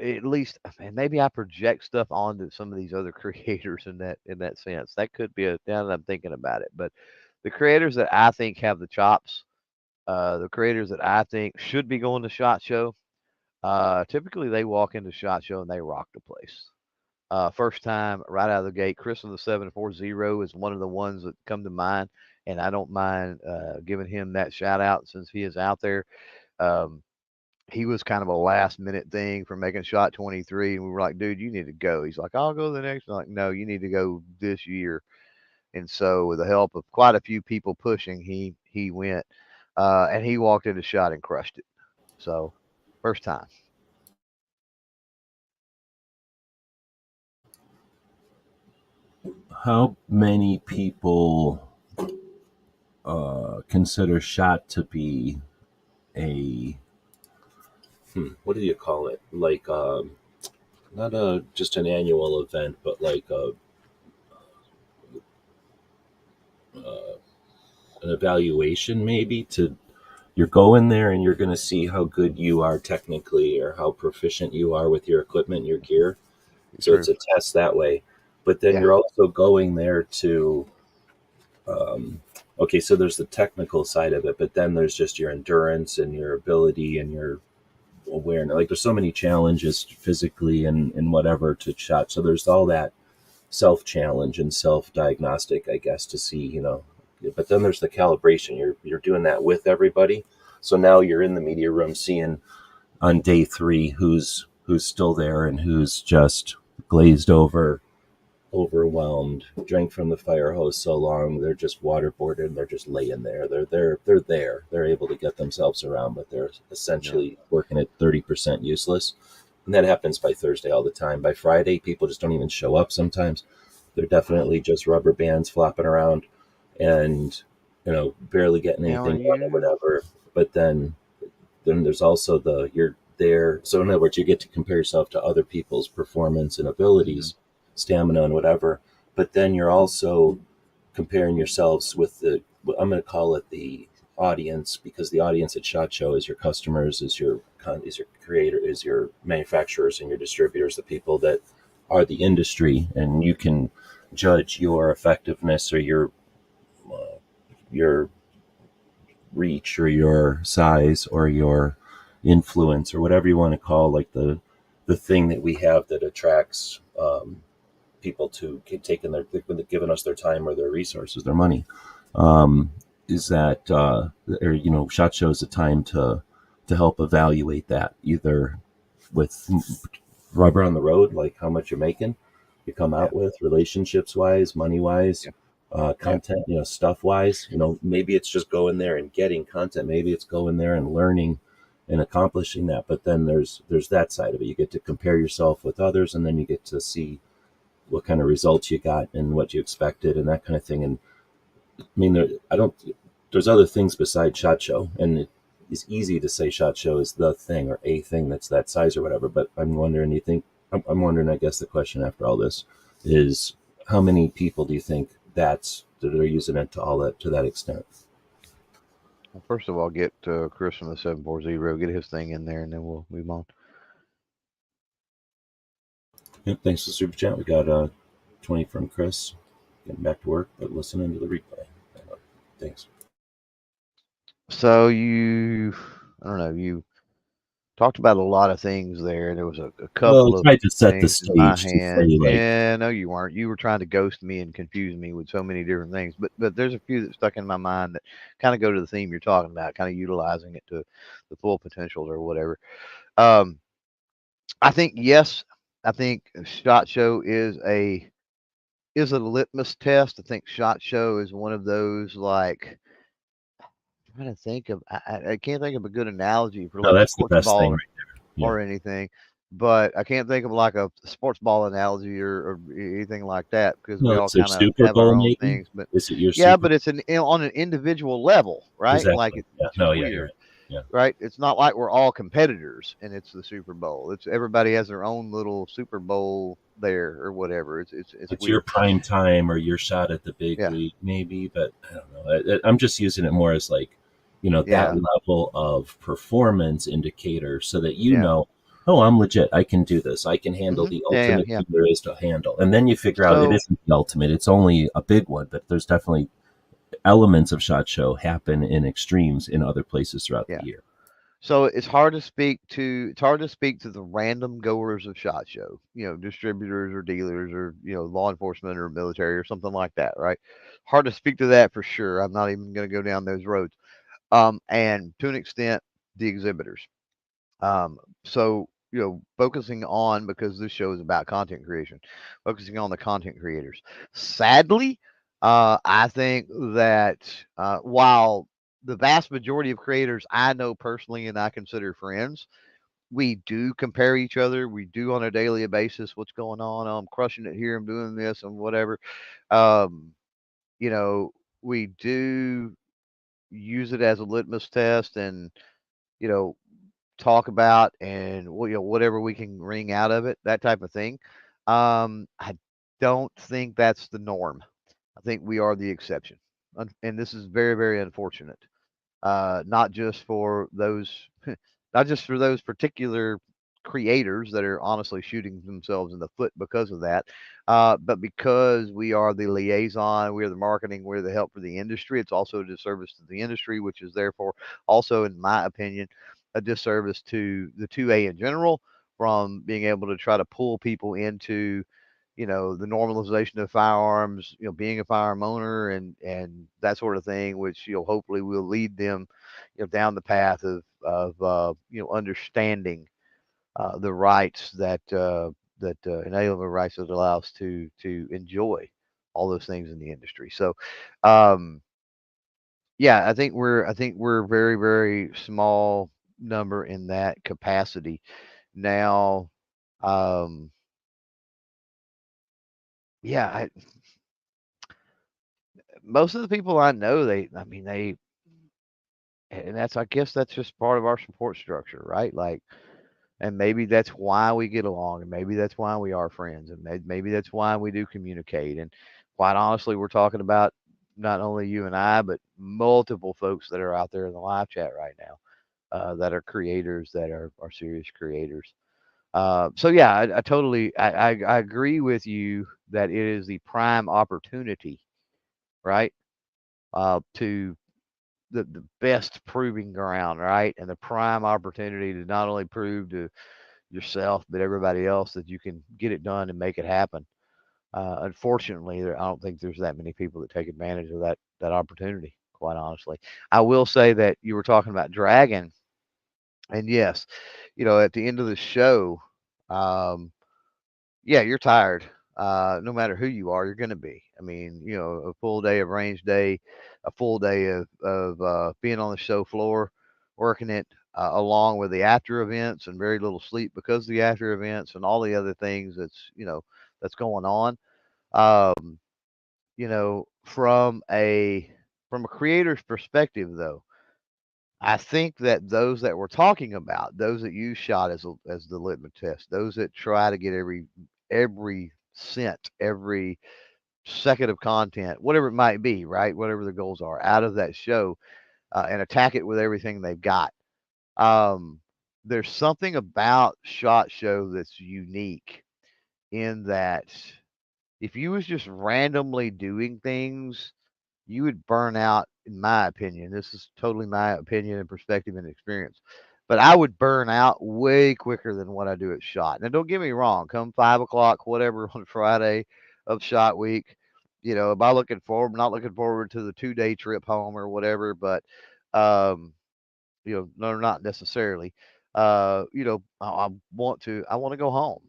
at least, and maybe I project stuff onto some of these other creators in that sense. That could be now that I'm thinking about it. But the creators that I think have the chops, the creators that I think should be going to SHOT Show, typically they walk into SHOT Show and they rock the place. First time right out of the gate, Chris from the 740 is one of the ones that come to mind, and I don't mind giving him that shout out since he is out there. Um, he was kind of a last minute thing for making shot 23, and we were like, dude, you need to go. He's like, I'll go the next. I'm like, no, you need to go this year. And so with the help of quite a few people pushing, he went, and he walked into shot and crushed it. So first time. How many people consider SHOT to be a what do you call it? Like not a just an annual event, but like an evaluation maybe to you're going there and you're going to see how good you are technically or how proficient you are with your equipment, your gear. So True. it's a test that way. But then Yeah. you're also going there to okay, so there's the technical side of it, but then there's just your endurance and your ability and your awareness. Like there's so many challenges physically and whatever to shot. So there's all that self challenge and self diagnostic, I guess, to see, But then there's the calibration. You're doing that with everybody. So now you're in the media room seeing on day 3 who's still there and who's just glazed over, overwhelmed, drank from the fire hose so long they're just waterboarded. They're just laying there. They're there. They're able to get themselves around, but they're essentially working at 30% useless. And that happens by Thursday all the time. By Friday, people just don't even show up sometimes. They're definitely just rubber bands flopping around and, barely getting How are anything done or you? whatever. But then there's also you're there. So in other words, you get to compare yourself to other people's performance and abilities, stamina and whatever. But then you're also comparing yourselves with I'm going to call it the audience, because the audience at SHOT Show is your customers, is your creator, is your manufacturers and your distributors, the people that are the industry, and you can judge your effectiveness or your reach or your size or your influence or whatever you want to call like the thing that we have that attracts people to keep taking giving us their time or their resources, their money. Is that SHOT Show is a time to help evaluate that, either with rubber on the road, like how much you're making, you come out with, relationships wise, money wise, content, stuff wise. Maybe it's just going there and getting content. Maybe it's going there and learning and accomplishing that. But then there's that side of it. You get to compare yourself with others, and then you get to see what kind of results you got and what you expected and that kind of thing. And I mean, there's other things besides SHOT Show, and it's easy to say SHOT Show is the thing or a thing that's that size or whatever. But I'm wondering, I'm wondering, I guess the question after all this is, how many people do you think that are using it to that extent? Well, first of all, get Chris from the 740, get his thing in there, and then we'll move on. Yeah, thanks for the super chat. We got 20 from Chris. Getting back to work, but listening to the replay. Thanks. So you talked about a lot of things there. There was a couple of tried to set the things in my stage to hand. say, like, Yeah, no, you weren't. You were trying to ghost me and confuse me with so many different things. But there's a few that stuck in my mind that kind of go to the theme you're talking about, kind of utilizing it to the full potential or whatever. I think yes. I think SHOT Show is a litmus test. I think SHOT Show is one of those, like, I'm trying to think of, I can't think of a good analogy for like that's the sports best thing ball right there. or anything, but I can't think of like a sports ball analogy or anything like that, because we No, all it's a kind of Super have our Bowl, own maybe. things. But Is it your yeah, Super? but it's on an individual level, right? Like Exactly. Yeah. it's No. just Yeah. You're weird. right. Yeah. Right? It's not like we're all competitors and it's the Super Bowl. It's everybody has their own little Super Bowl there or whatever. It's It's your weird. prime time or your shot at the big Yeah. league, maybe, but I don't know. I'm just using it more as like, that Yeah. level of performance indicator so that Yeah. oh, I'm legit. I can do this. I can handle the ultimate Yeah. thing there is to handle. And then you figure out it So isn't the ultimate. It's only a big one, but there's definitely elements of SHOT Show happen in extremes in other places throughout yeah. the year. So it's hard to speak to the random goers of SHOT Show, distributors or dealers or law enforcement or military or something like that, right? Hard to speak to that for sure. I'm not even going to go down those roads. And to an extent, the exhibitors. So focusing on, because this show is about content creation, focusing on the content creators. Sadly, I think that while the vast majority of creators I know personally and I consider friends, we do compare each other. We do on a daily basis. What's going on? I'm crushing it here. I'm doing this and whatever. Um, you know, we do use it as a litmus test, and you know, talk about and whatever we can wring out of it, that type of thing. I don't think that's the norm. I think we are the exception, and this is very, very unfortunate. Not just for those, not just for those particular creators that are honestly shooting themselves in the foot because of that, but because we are the liaison, we're the marketing, we're the help for the industry. It's also a disservice to the industry, which is therefore also, in my opinion, a disservice to the 2A in general, from being able to try to pull people into the normalization of firearms, being a firearm owner and that sort of thing, which hopefully will lead them down the path of understanding the rights that inalienable rights that allow us to enjoy all those things in the industry. So yeah, I think we're very, very small number in that capacity now. um yeah, most of the people I know, and I guess that's just part of our support structure, right? Like, and maybe that's why we get along, and maybe that's why we are friends, and maybe that's why we do communicate. And quite honestly, we're talking about not only you and I, but multiple folks that are out there in the live chat right now, that are creators, that are serious creators. So yeah, I totally, I agree with you that it is the prime opportunity, right? To the best proving ground, right? And the prime opportunity to not only prove to yourself but everybody else that you can get it done and make it happen. Unfortunately, I don't think there's that many people that take advantage of that opportunity. Quite honestly, I will say that you were talking about Dragon, and yes, at the end of the show, um, yeah, you're tired. no matter who you are, you're going to be. I mean, a full day of range day, a full day of being on the show floor, working it, along with the after events and very little sleep because of the after events and all the other things that's going on. Um, from a creator's perspective, though, I think that those that we're talking about, those that use shot as the litmus test, those that try to get every cent, every second of content, whatever it might be, right? Whatever the goals are, out of that show, and attack it with everything they've got. Um, there's something about Shot Show that's unique in that if you was just randomly doing things, you would burn out, in my opinion. This is totally my opinion and perspective and experience. But I would burn out way quicker than what I do at Shot. Now, don't get me wrong. Come 5 o'clock, whatever, on Friday of Shot week, am I looking forward? Not looking forward to the 2 day trip home or whatever, but um, no, not necessarily. I want to go home,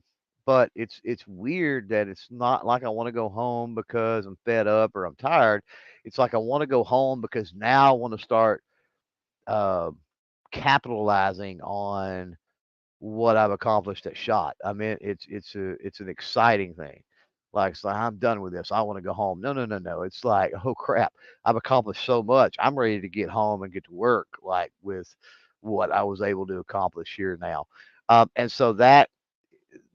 but it's weird that it's not like I want to go home because I'm fed up or I'm tired. It's like I want to go home because now I want to start uh, capitalizing on what I've accomplished at Shot. I mean, it's an exciting thing. Like, it's like, I'm done with this. I want to go home. No, no, no, no. It's like, oh crap, I've accomplished so much. I'm ready to get home and get to work, like with what I was able to accomplish here now. And so that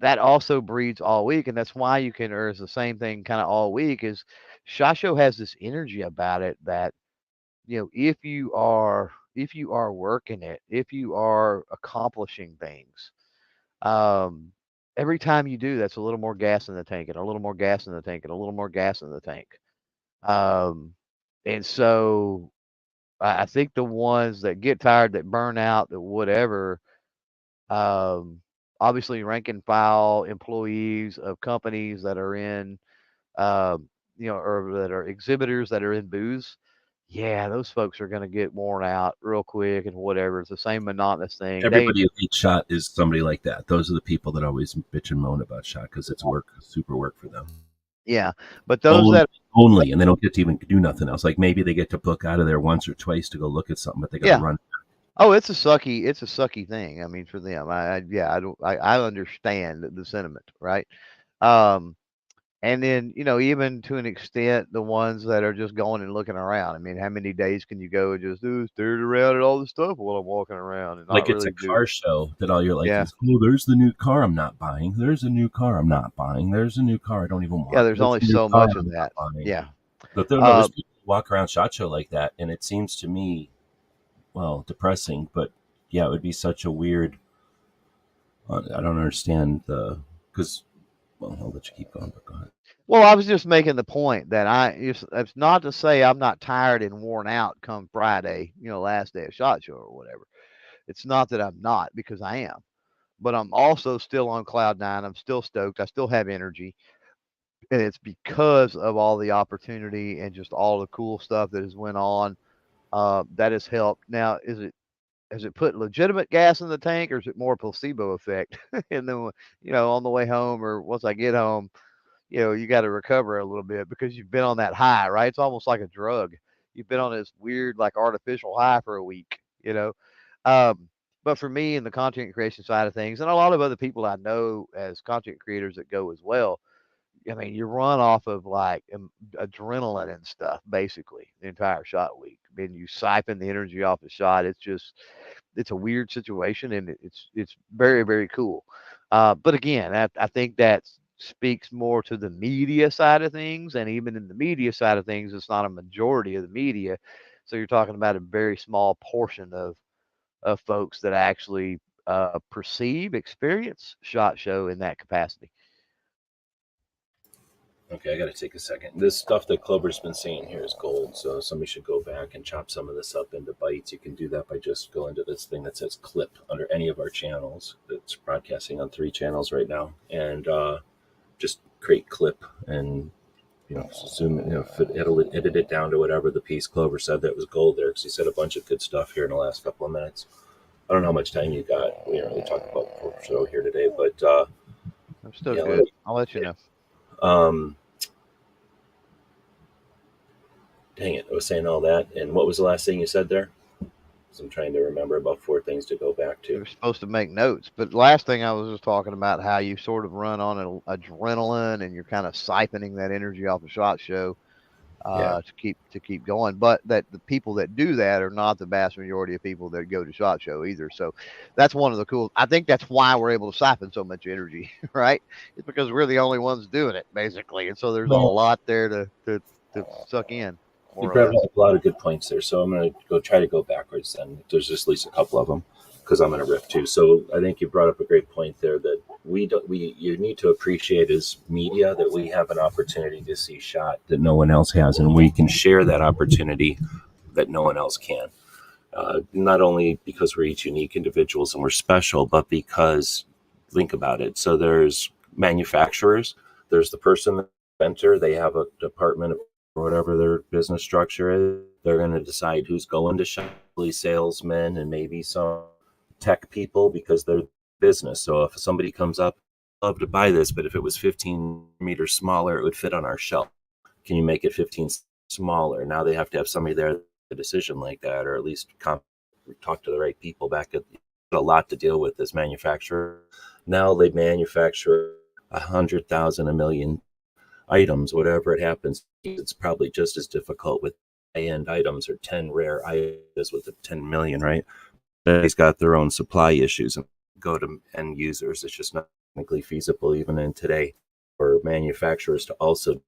also breeds all week, and that's why you can, or it's the same thing kind of all week. Is SHOT Show has this energy about it that if you are working it, if you are accomplishing things, um, every time you do, that's a little more gas in the tank, and a little more gas in the tank, and a little more gas in the tank. Um, and so I think the ones that get tired, that burn out, that whatever, um, obviously rank and file employees of companies that are in, or that are exhibitors that are in booths. Yeah, those folks are going to get worn out real quick and whatever. It's the same monotonous thing. Everybody who hates shot is somebody like that. Those are the people that always bitch and moan about shot because it's work, super work for them. Yeah, but those that only, and they don't get to even do nothing else. Like maybe they get to book out of there once or twice to go look at something, but they got to run. Oh, it's a sucky thing. I mean, for them, I understand the sentiment, right? Um, and then, even to an extent, the ones that are just going and looking around. I mean, how many days can you go and just stare around at all the stuff while I'm walking around and Like not it's really a car show that all you're like, Yeah. oh, there's the new car I'm not buying. There's a new car I'm not buying. There's a new car I don't even want. Yeah, there's only a new so car much of I'm not that. buying. Yeah. But there's people who walk around SHOT Show like that, and it seems to me, well, depressing. But yeah, it would be such a weird. I don't understand because. Well, I'll let you keep going, but go ahead. Well, I was just making the point that it's not to say I'm not tired and worn out come Friday, last day of SHOT Show or whatever. It's not that I'm not, because I am, but I'm also still on cloud nine. I'm still stoked. I still have energy, and it's because of all the opportunity and just all the cool stuff that has went on. That has helped. Now, has it put legitimate gas in the tank, or is it more placebo effect? And then, on the way home or once I get home, you got to recover a little bit because you've been on that high, right? It's almost like a drug. You've been on this weird, like, artificial high for a week. Um, but for me, in the content creation side of things, and a lot of other people I know as content creators that go as well, I mean, you run off of like adrenaline and stuff, basically the entire shot week. I mean, you siphon the energy off the shot. It's a weird situation, and it's very, very cool. But again, I think that speaks more to the media side of things, and even in the media side of things, it's not a majority of the media. So you're talking about a very small portion of folks that actually experience SHOT Show in that capacity. Okay, I got to take a second. This stuff that Clover's been saying here is gold, so somebody should go back and chop some of this up into bites. You can do that by just going to this thing that says clip under any of our channels. That's broadcasting on 3 channels right now, and just create clip and zoom it, it'll edit it down to whatever the piece. Clover said that was gold there because he said a bunch of good stuff here in the last couple of minutes. I don't know how much time you got. We didn't really talk about the show here today, but I'm still good. I'll let you know. Um, dang it, I was saying all that. And what was the last thing you said there? 'Cause I'm trying to remember about 4 things to go back to. You're supposed to make notes. But last thing I was just talking about how you sort of run on an adrenaline and you're kind of siphoning that energy off the SHOT Show Yeah. to keep going. But that the people that do that are not the vast majority of people that go to SHOT Show either. So that's one of the cool. I think that's why we're able to siphon so much energy, right? It's because we're the only ones doing it basically, and so there's a Well, lot there to suck in, you more or brought less. up a lot of good points there. So I'm going to go try to go backwards then. There's just at least a couple of them because I'm going to riff too. So I think you brought up a great point there that you need to appreciate as media that we have an opportunity to see shot that no one else has, and we can share that opportunity that no one else can. Not only because we're each unique individuals and we're special, but because think about it. So there's manufacturers, there's the person, the inventor, they have a department or whatever their business structure is. They're going to decide who's going to shop, salesmen, and maybe some tech people because they're business. So if somebody comes up, I'd love to buy this, but if it was 15 meters smaller, it would fit on our shelf. Can you make it 15 smaller? Now they have to have somebody there a decision like that, or at least talk to the right people back at a lot to deal with as manufacturer. Now they manufacture 100,000, a million items, whatever it happens. It's probably just as difficult with high-end items or 10 rare items with the 10 million, right? They've got their own supply issues and go to end users. It's just not technically feasible even in today for manufacturers to also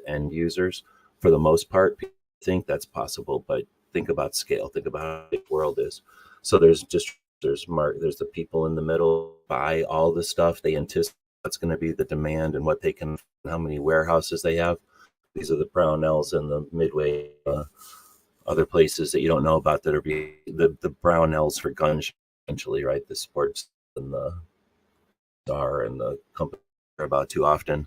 end users. For the most part, people think that's possible, but think about scale. Think about how big the world is. So there's the people in the middle buy all the stuff. They anticipate what's going to be the demand and what they can, how many warehouses they have. These are the Brownells and the Midway, other places that you don't know about that are the Brownells for guns, essentially, right? The sports and the Star and the company are about too often.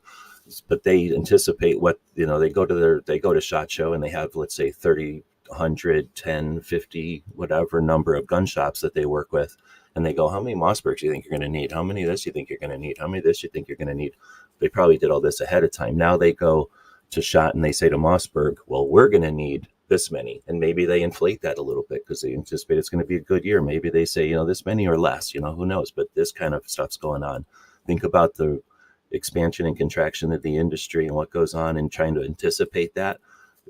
But they anticipate what, they go to SHOT Show and they have, let's say, 30, 100, 10, 50, whatever number of gun shops that they work with. And they go, how many Mossbergs do you think you're going to need? How many of this you think you're going to need? How many of this you think you're going to need? They probably did all this ahead of time. Now they go to SHOT and they say to Mossberg, well, we're going to need this many. And maybe they inflate that a little bit because they anticipate it's going to be a good year. Maybe they say, this many or less, who knows? But this kind of stuff's going on. Think about the expansion and contraction of the industry and what goes on and trying to anticipate that.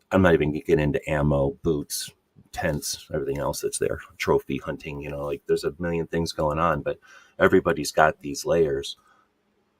I'm not even going to get into ammo, boots, tents, everything else that's there, trophy hunting, like there's a million things going on, but everybody's got these layers.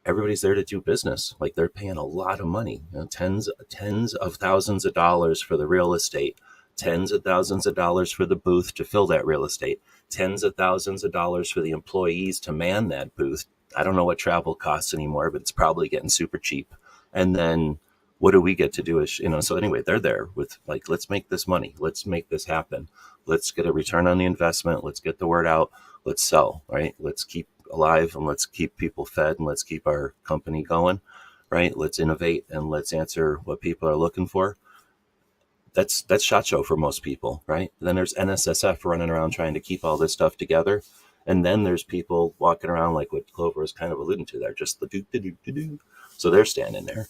Everybody's there to do business. Like they're paying a lot of money, tens of thousands of dollars for the real estate, tens of thousands of dollars for the booth to fill that real estate, tens of thousands of dollars for the employees to man that booth. I don't know what travel costs anymore, but it's probably getting super cheap. And then what do we get to do is, so anyway, they're there with like, let's make this money. Let's make this happen. Let's get a return on the investment. Let's get the word out. Let's sell, right? Let's keep alive and let's keep people fed and let's keep our company going, right? Let's innovate and let's answer what people are looking for. That's SHOT Show for most people, right? And then there's NSSF running around trying to keep all this stuff together. And then there's people walking around like what Clover is kind of alluding to there, just the do. So they're standing there.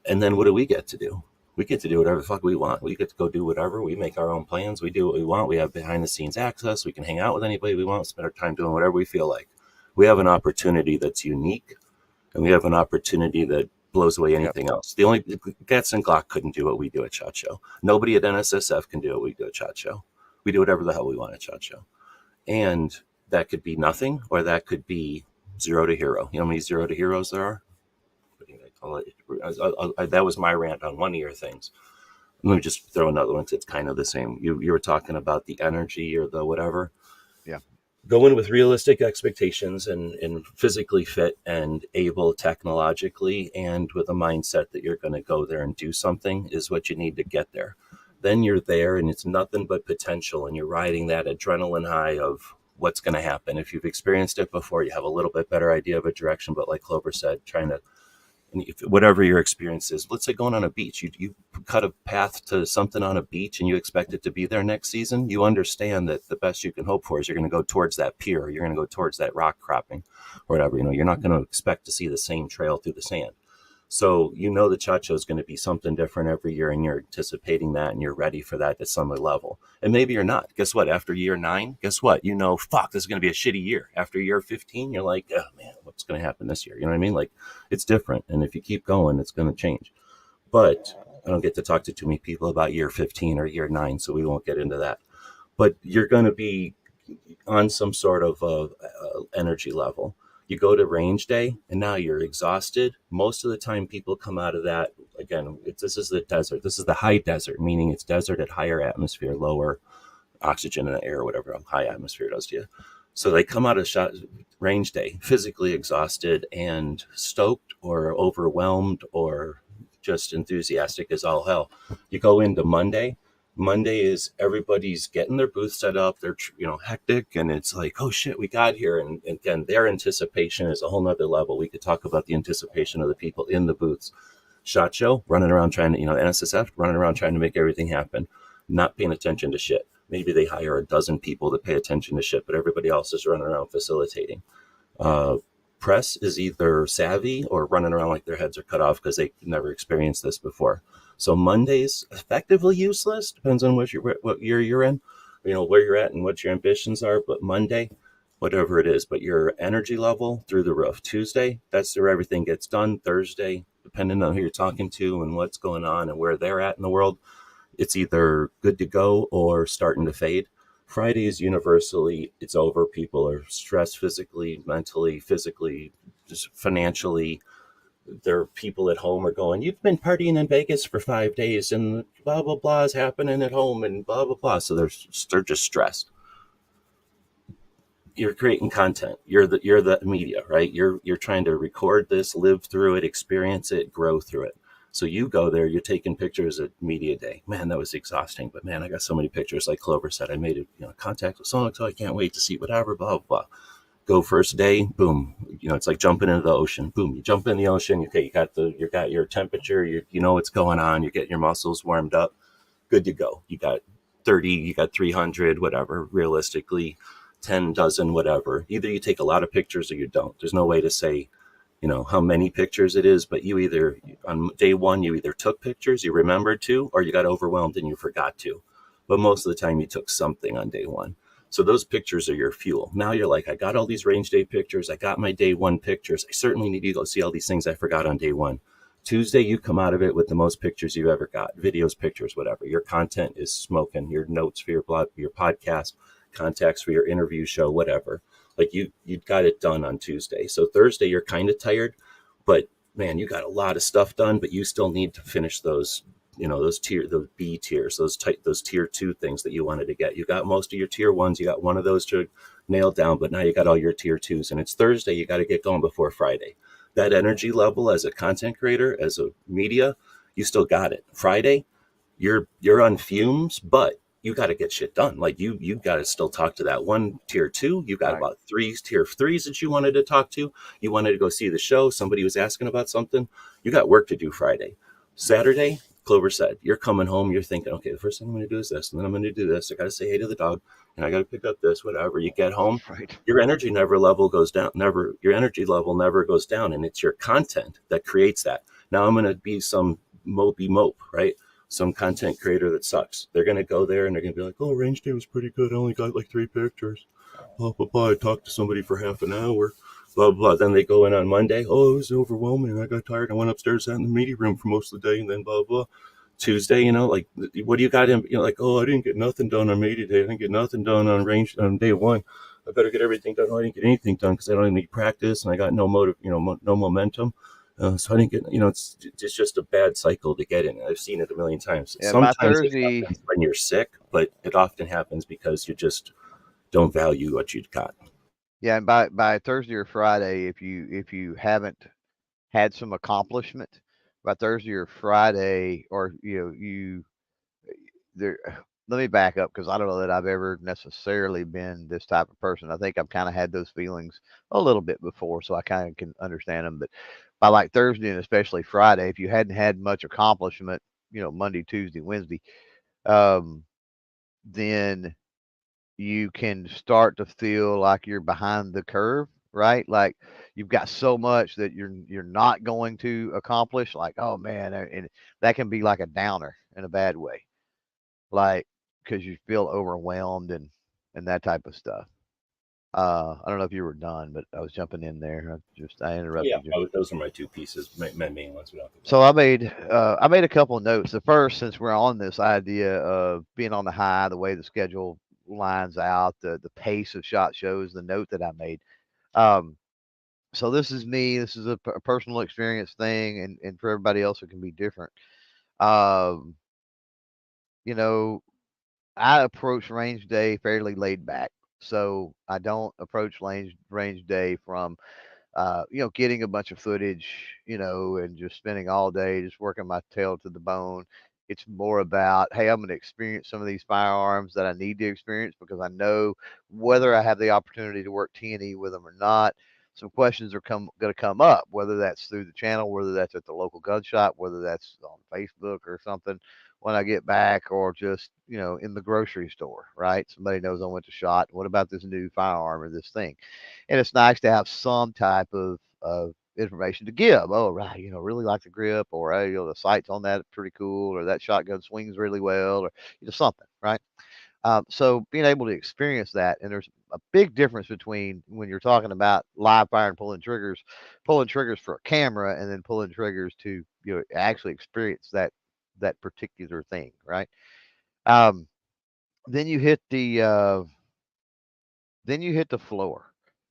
And then what do we get to do? We get to do whatever the fuck we want. We get to go do whatever. We make our own plans. We do what we want. We have behind the scenes access. We can hang out with anybody we want, spend our time doing whatever we feel like. We have an opportunity that's unique, and we have an opportunity that blows away anything else. The only Getz and Glock couldn't do what we do at SHOT Show. Nobody at NSSF can do what we do at SHOT Show. We do whatever the hell we want at SHOT Show. And that could be nothing, or that could be zero to hero. You know how many zero to heroes there are? That was my rant on one of your things. Let me just throw another one. It's kind of the same. You were talking about the energy or the whatever. Yeah. Go in with realistic expectations and physically fit and able technologically and with a mindset that you're going to go there and do something is what you need to get there. Then you're there and it's nothing but potential and you're riding that adrenaline high of what's going to happen. If you've experienced it before, you have a little bit better idea of a direction. But like Clover said, trying to, and if, whatever your experience is, let's say going on a beach, you cut a path to something on a beach and you expect it to be there next season. You understand that the best you can hope for is you're going to go towards that pier, or you're going to go towards that rock cropping or whatever. You're not going to expect to see the same trail through the sand. So you know the Chat Show is going to be something different every year, and you're anticipating that, and you're ready for that at some level. And maybe you're not. Guess what? After year 9, guess what? You know, fuck, this is going to be a shitty year. After year 15, you're like, oh man, what's going to happen this year? You know what I mean? Like, it's different, and if you keep going, it's going to change. But I don't get to talk to too many people about year 15 or year 9, so we won't get into that. But you're going to be on some sort of energy level. You go to range day and now you're exhausted. Most of the time, people come out of that again. This is the desert. This is the high desert, meaning it's desert at higher atmosphere, lower oxygen in the air, whatever high atmosphere does to you. So they come out of range day physically exhausted and stoked or overwhelmed or just enthusiastic as all hell. You go into Monday. Monday is everybody's getting their booth set up. They're hectic, and it's like, oh shit, we got here. And again, their anticipation is a whole nother level. We could talk about the anticipation of the people in the booths. SHOT Show running around trying to, NSSF running around trying to make everything happen, not paying attention to shit. Maybe they hire a dozen people to pay attention to shit, but everybody else is running around facilitating. Press is either savvy or running around like their heads are cut off because they never experienced this before. So Monday's effectively useless. Depends on what year you're in, where you're at and what your ambitions are. But Monday, whatever it is, but your energy level through the roof. Tuesday, that's where everything gets done. Thursday, depending on who you're talking to and what's going on and where they're at in the world, it's either good to go or starting to fade. Friday is universally, it's over. People are stressed physically, mentally, physically, just financially. There are people at home are going, you've been partying in Vegas for 5 days and blah, blah, blah is happening at home and blah, blah, blah. So they're just stressed. You're creating content. You're the media, right? You're trying to record this, live through it, experience it, grow through it. So you go there, you're taking pictures at media day. Man, that was exhausting. But man, I got so many pictures. Like Clover said, I made contact with so I can't wait to see whatever, blah, blah, blah. Go first day, boom. It's like jumping into the ocean. Boom, you jump in the ocean. Okay, you got your temperature. You know what's going on. You're getting your muscles warmed up. Good to go. You got 30. You got 300. Whatever. Realistically, 10 dozen. Whatever. Either you take a lot of pictures or you don't. There's no way to say how many pictures it is, but you either on day 1 you either took pictures, you remembered to, or you got overwhelmed and you forgot to. But most of the time you took something on day 1. So those pictures are your fuel. Now you're like, I got all these range day pictures. I got my day 1 pictures. I certainly need to go see all these things I forgot on day 1. Tuesday, you come out of it with the most pictures you've ever got. Videos, pictures, whatever. Your content is smoking. Your notes for your blog, your podcast, contacts for your interview show, whatever. Like you got it done on Tuesday. So Thursday, you're kind of tired, but man, you got a lot of stuff done, but you still need to finish those those B tiers, those tier 2 things that you wanted to get. You got most of your tier 1s. You got one of those to nail down, but now you got all your tier 2s, and it's Thursday. You got to get going before Friday. That energy level as a content creator, as a media, you still got it. Friday, you're on fumes, but you got to get shit done. Like you got to still talk to that one tier 2. You got about 3 tier 3s that you wanted to talk to. You wanted to go see the show. Somebody was asking about something. You got work to do Friday. Saturday, Clover said, you're coming home. You're thinking, okay, the first thing I'm going to do is this, and then I'm going to do this. I got to say hey to the dog, and I got to pick up this, whatever. You get home, your energy level goes down. Your energy level never goes down, and it's your content that creates that. Now I'm going to be some mopey mope, right? Some content creator that sucks. They're going to go there and they're going to be like, oh, range day was pretty good. I only got like 3 pictures. Blah, blah, blah. I talked to somebody for half an hour. Blah, blah. Then they go in on Monday. Oh, it was overwhelming. I got tired. I went upstairs, sat in the media room for most of the day, and then blah, blah. Tuesday, like, what do you got in? Like, oh, I didn't get nothing done on media day. I didn't get nothing done on range on day 1. I better get everything done. Oh, I didn't get anything done because I don't need practice and I got no motive, no momentum. So I didn't get, it's just a bad cycle to get in. I've seen it a million times. Yeah, sometimes Thursday, it happens when you're sick, but it often happens because you just don't value what you've got. Yeah, and by Thursday or Friday, if you haven't had some accomplishment by Thursday or Friday, or there. Let me back up because I don't know that I've ever necessarily been this type of person. I think I've kind of had those feelings a little bit before, so I kind of can understand them. But by like Thursday and especially Friday, if you hadn't had much accomplishment, Monday, Tuesday, Wednesday, then you can start to feel like you're behind the curve, right? Like you've got so much that you're not going to accomplish. Like, oh man, and that can be like a downer in a bad way, like because you feel overwhelmed and that type of stuff. I don't know if you were done, but I was jumping in there. I Yeah, interrupted you. those are my two pieces, my main ones. We don't have to go So into. I made a couple of notes. The first, since we're on this idea of being on the high, the way the schedule lines out, the pace of shot shows, the note that I made. Um, so this is me. This is a personal experience thing, and for everybody else, it can be different. Um, you know, I approach range day fairly laid back, so I don't approach range day from getting a bunch of footage, and just spending all day just working my tail to the bone. It's more about, hey, I'm going to experience some of these firearms that I need to experience because I know whether I have the opportunity to work T&E with them or not. Some questions are going to come up, whether that's through the channel, whether that's at the local gun shop, whether that's on Facebook or something when I get back, or just in the grocery store, right? Somebody knows I went to shot. What about this new firearm or this thing? And it's nice to have some type of information to give. Oh, right, really like the grip, or hey, the sights on that are pretty cool, or that shotgun swings really well, or something, right? So being able to experience that, and there's a big difference between when you're talking about live fire and pulling triggers for a camera, and then pulling triggers to actually experience that particular thing, right? Um, then you hit the floor.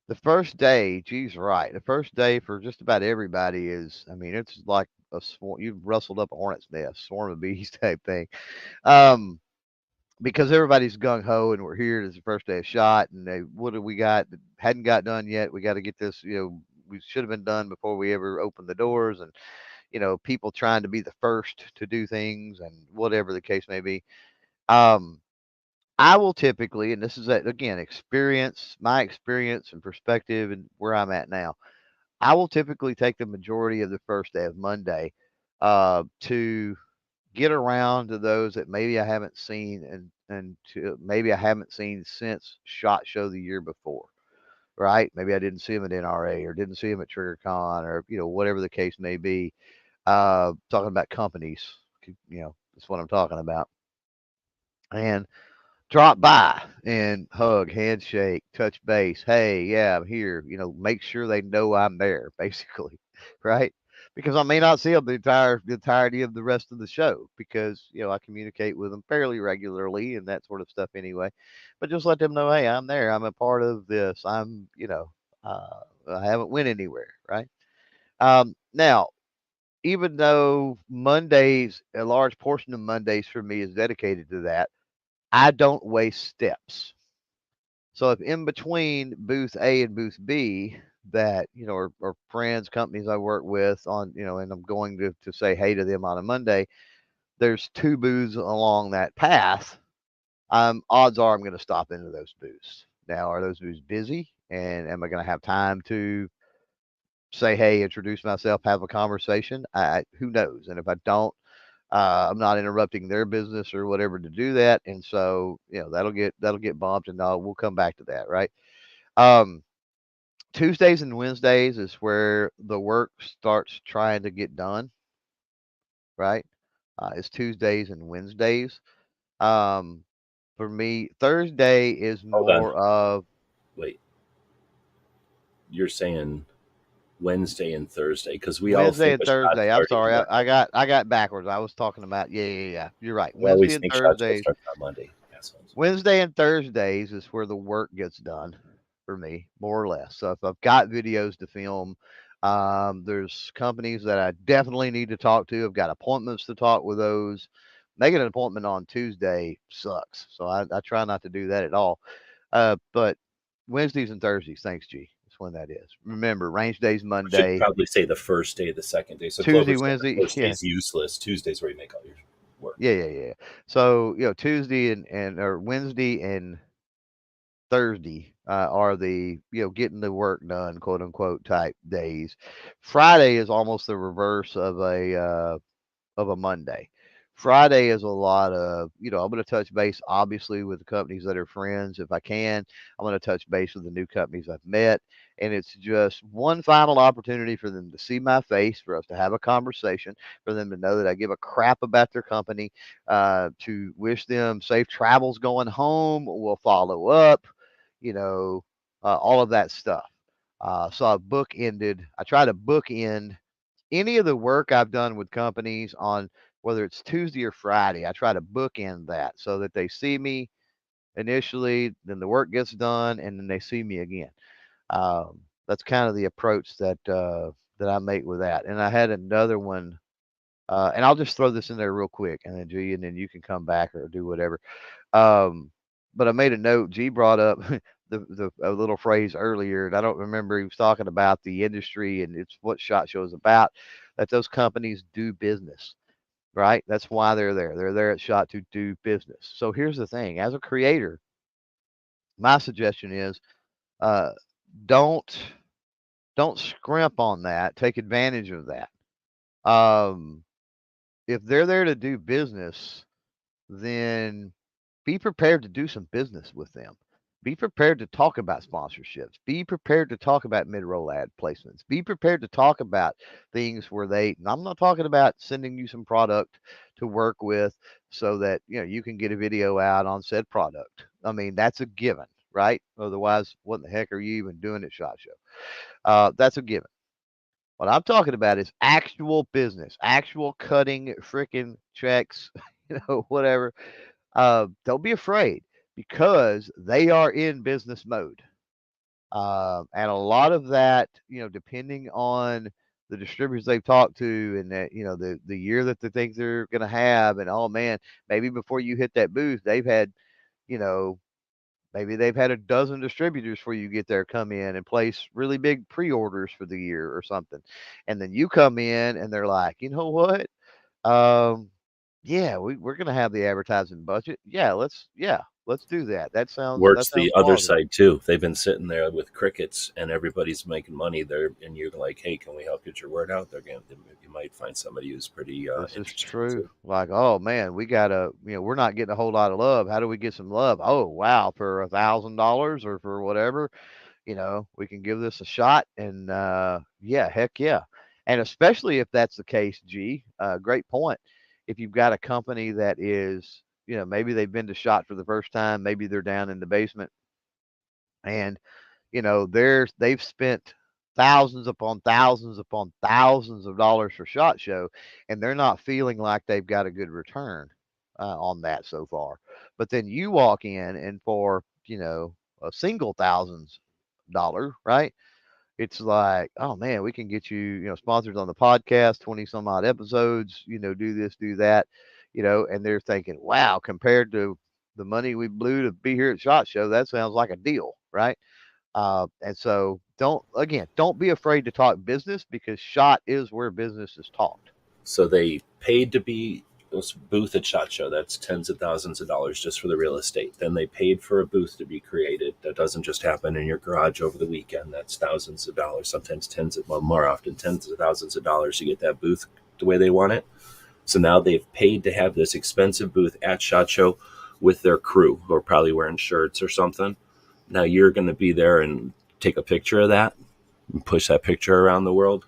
The first day, geez, right. The first day for just about everybody is, I mean, it's like a swarm. You've rustled up a hornet's nest, swarm of bees type thing. Um, because everybody's gung ho, and we're here. It's the first day of shot, and what do we got that hadn't got done yet? We got to get this. We should have been done before we ever opened the doors, and people trying to be the first to do things, and whatever the case may be. Um, I will typically, and this is again my experience and perspective, and where I'm at now. I will typically take the majority of the first day of Monday to get around to those that maybe I haven't seen, and to maybe I haven't seen since Shot Show the year before. Right? Maybe I didn't see them at NRA, or didn't see them at TriggerCon, or whatever the case may be. Talking about companies, that's what I'm talking about. And drop by and hug, handshake, touch base. Hey, yeah, I'm here. Make sure they know I'm there, basically, right? Because I may not see them the entirety of the rest of the show, because I communicate with them fairly regularly and that sort of stuff anyway. But just let them know, hey, I'm there. I'm a part of this. I haven't went anywhere, right? Now, even though Mondays, a large portion of Mondays for me is dedicated to that, I don't waste steps. So if in between booth A and booth B, that are friends, companies I work with on, and I'm going to say hey to them on a Monday, there's two booths along that path. Odds are I'm going to stop into those booths. Now, are those booths busy, and am I going to have time to say hey, introduce myself, have a conversation? Who knows? And if I don't, I'm not interrupting their business or whatever to do that, and so that'll get bumped, and we'll come back to that, right? Um, Tuesdays and Wednesdays is where the work starts trying to get done, right? It's Tuesdays and Wednesdays. Um, for me, Thursday is Hold on. more of Wait, you're saying Wednesday and Thursday because we all Wednesday think and of shots Thursday. I'm starting sorry, Monday. I got backwards. I was talking about, yeah. You're right. We always Wednesday and think shots show Thursdays. starts on Monday. Assholes. Wednesday and Thursdays is where the work gets done for me, more or less. So if I've got videos to film, there's companies that I definitely need to talk to. I've got appointments to talk with those. Making an appointment on Tuesday sucks. So I try not to do that at all. But Wednesdays and Thursdays, thanks, G. That's when that is. Remember, range day's We should Monday. probably say the first day, the second day. So Tuesday, Clover's saying Wednesday, the first yeah, day's useless. Tuesday's where you make all your work. yeah. So Tuesday and or Wednesday and Thursday are the getting the work done, quote unquote, type days. Friday is almost the reverse of a Monday. Friday is a lot of, I'm going to touch base obviously with the companies that are friends if I can. I'm going to touch base with the new companies I've met. And it's just one final opportunity for them to see my face, for us to have a conversation, for them to know that I give a crap about their company, to wish them safe travels going home. We'll follow up, all of that stuff. So I try to bookend any of the work I've done with companies on whether it's Tuesday or Friday. I try to bookend that so that they see me initially, then the work gets done, and then they see me again. That's kind of the approach that I make with that. And I had another one, and I'll just throw this in there real quick, and then G, and then you can come back or do whatever. Um, but I made a note. G brought up the a little phrase earlier, and I don't remember. He was talking about the industry, and it's what SHOT Show is about. That those companies do business, right? That's why they're there. They're there at SHOT to do business. So here's the thing: as a creator, my suggestion is, uh, don't scrimp on that. Take advantage of that. Um, if they're there to do business, then be prepared to do some business with them. Be prepared to talk about sponsorships. Be prepared to talk about mid-roll ad placements. Be prepared to talk about things where and I'm not talking about sending you some product to work with so that, you can get a video out on said product. I mean, that's a given, right? Otherwise, what in the heck are you even doing at SHOT Show? That's a given. What I'm talking about is actual business, actual cutting freaking checks, whatever. Don't be afraid because they are in business mode. And a lot of that, depending on the distributors they've talked to and that, the year that they think they're going to have. And oh man, maybe before you hit that booth, they've had, you know, maybe they've had a dozen distributors before you get there come in and place really big pre-orders for the year or something. And then you come in and they're like, you know what? Um, yeah, we're gonna have the advertising budget. Let's do that. That Works sounds the other plausible. side too. They've been sitting there with crickets, and everybody's making money there, and you're like, "Hey, can we help get your word out?" You might find somebody who's pretty This is interested true. too. Like, oh man, we gotta, we're not getting a whole lot of love. How do we get some love? Oh wow, for $1,000 or for whatever, we can give this a shot. And yeah, heck yeah. And especially if that's the case, G, great point. If you've got a company that is, maybe they've been to shot for the first time, maybe they're down in the basement, and they've spent thousands upon thousands of dollars for SHOT Show, and they're not feeling like they've got a good return on that so far. But then you walk in and for a single $1,000, right? It's like, oh man, we can get you, sponsors on the podcast, 20 some odd episodes, do this, do that, and they're thinking, wow, compared to the money we blew to be here at SHOT Show, that sounds like a deal, right? And so don't be afraid to talk business because SHOT is where business is talked. So they paid to be this booth at SHOT Show. That's tens of thousands of dollars just for the real estate. Then they paid for a booth to be created. That doesn't just happen in your garage over the weekend. That's thousands of dollars, sometimes more often tens of thousands of dollars to get that booth the way they want it. So now they've paid to have this expensive booth at SHOT Show with their crew who are probably wearing shirts or something. Now you're going to be there and take a picture of that and push that picture around the world.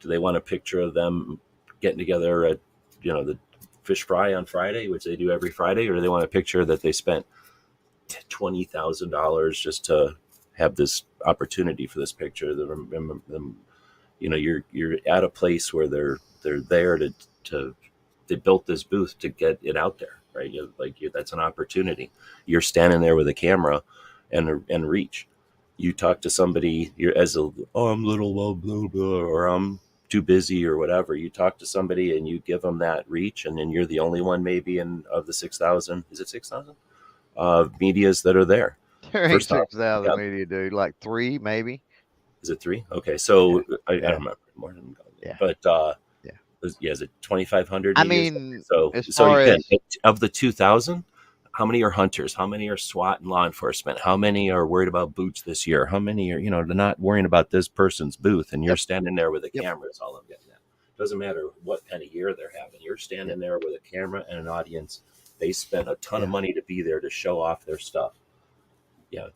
Do they want a picture of them getting together at, the fish fry on Friday, which they do every Friday, or do they want a picture that they spent $20,000 just to have this opportunity for this picture? You're at a place where they're there to they built this booth to get it out there, right? That's an opportunity. You're standing there with a camera and reach. You talk to somebody, I'm little, blah, blah, blah, or I'm too busy or whatever. You talk to somebody and you give them that reach, and then you're the only one maybe of the 6,000. Is it 6,000? Medias that are there. There ain't First off, 6,000 media, dude. Like three, maybe. is it 3? Okay, Yeah. so I Yeah. don't remember more than, Yeah. but Yeah. is it 2,500 I medias? mean, So as so far again, as of the 2,000. How many are hunters? How many are SWAT and law enforcement? How many are worried about boots this year? How many are, they're not worrying about this person's booth, and you're yep, standing there with a yep. camera is all I'm getting at. Doesn't matter what kind of year they're having. You're standing there with a camera and an audience. They spent a ton of money to be there to show off their stuff. Yeah,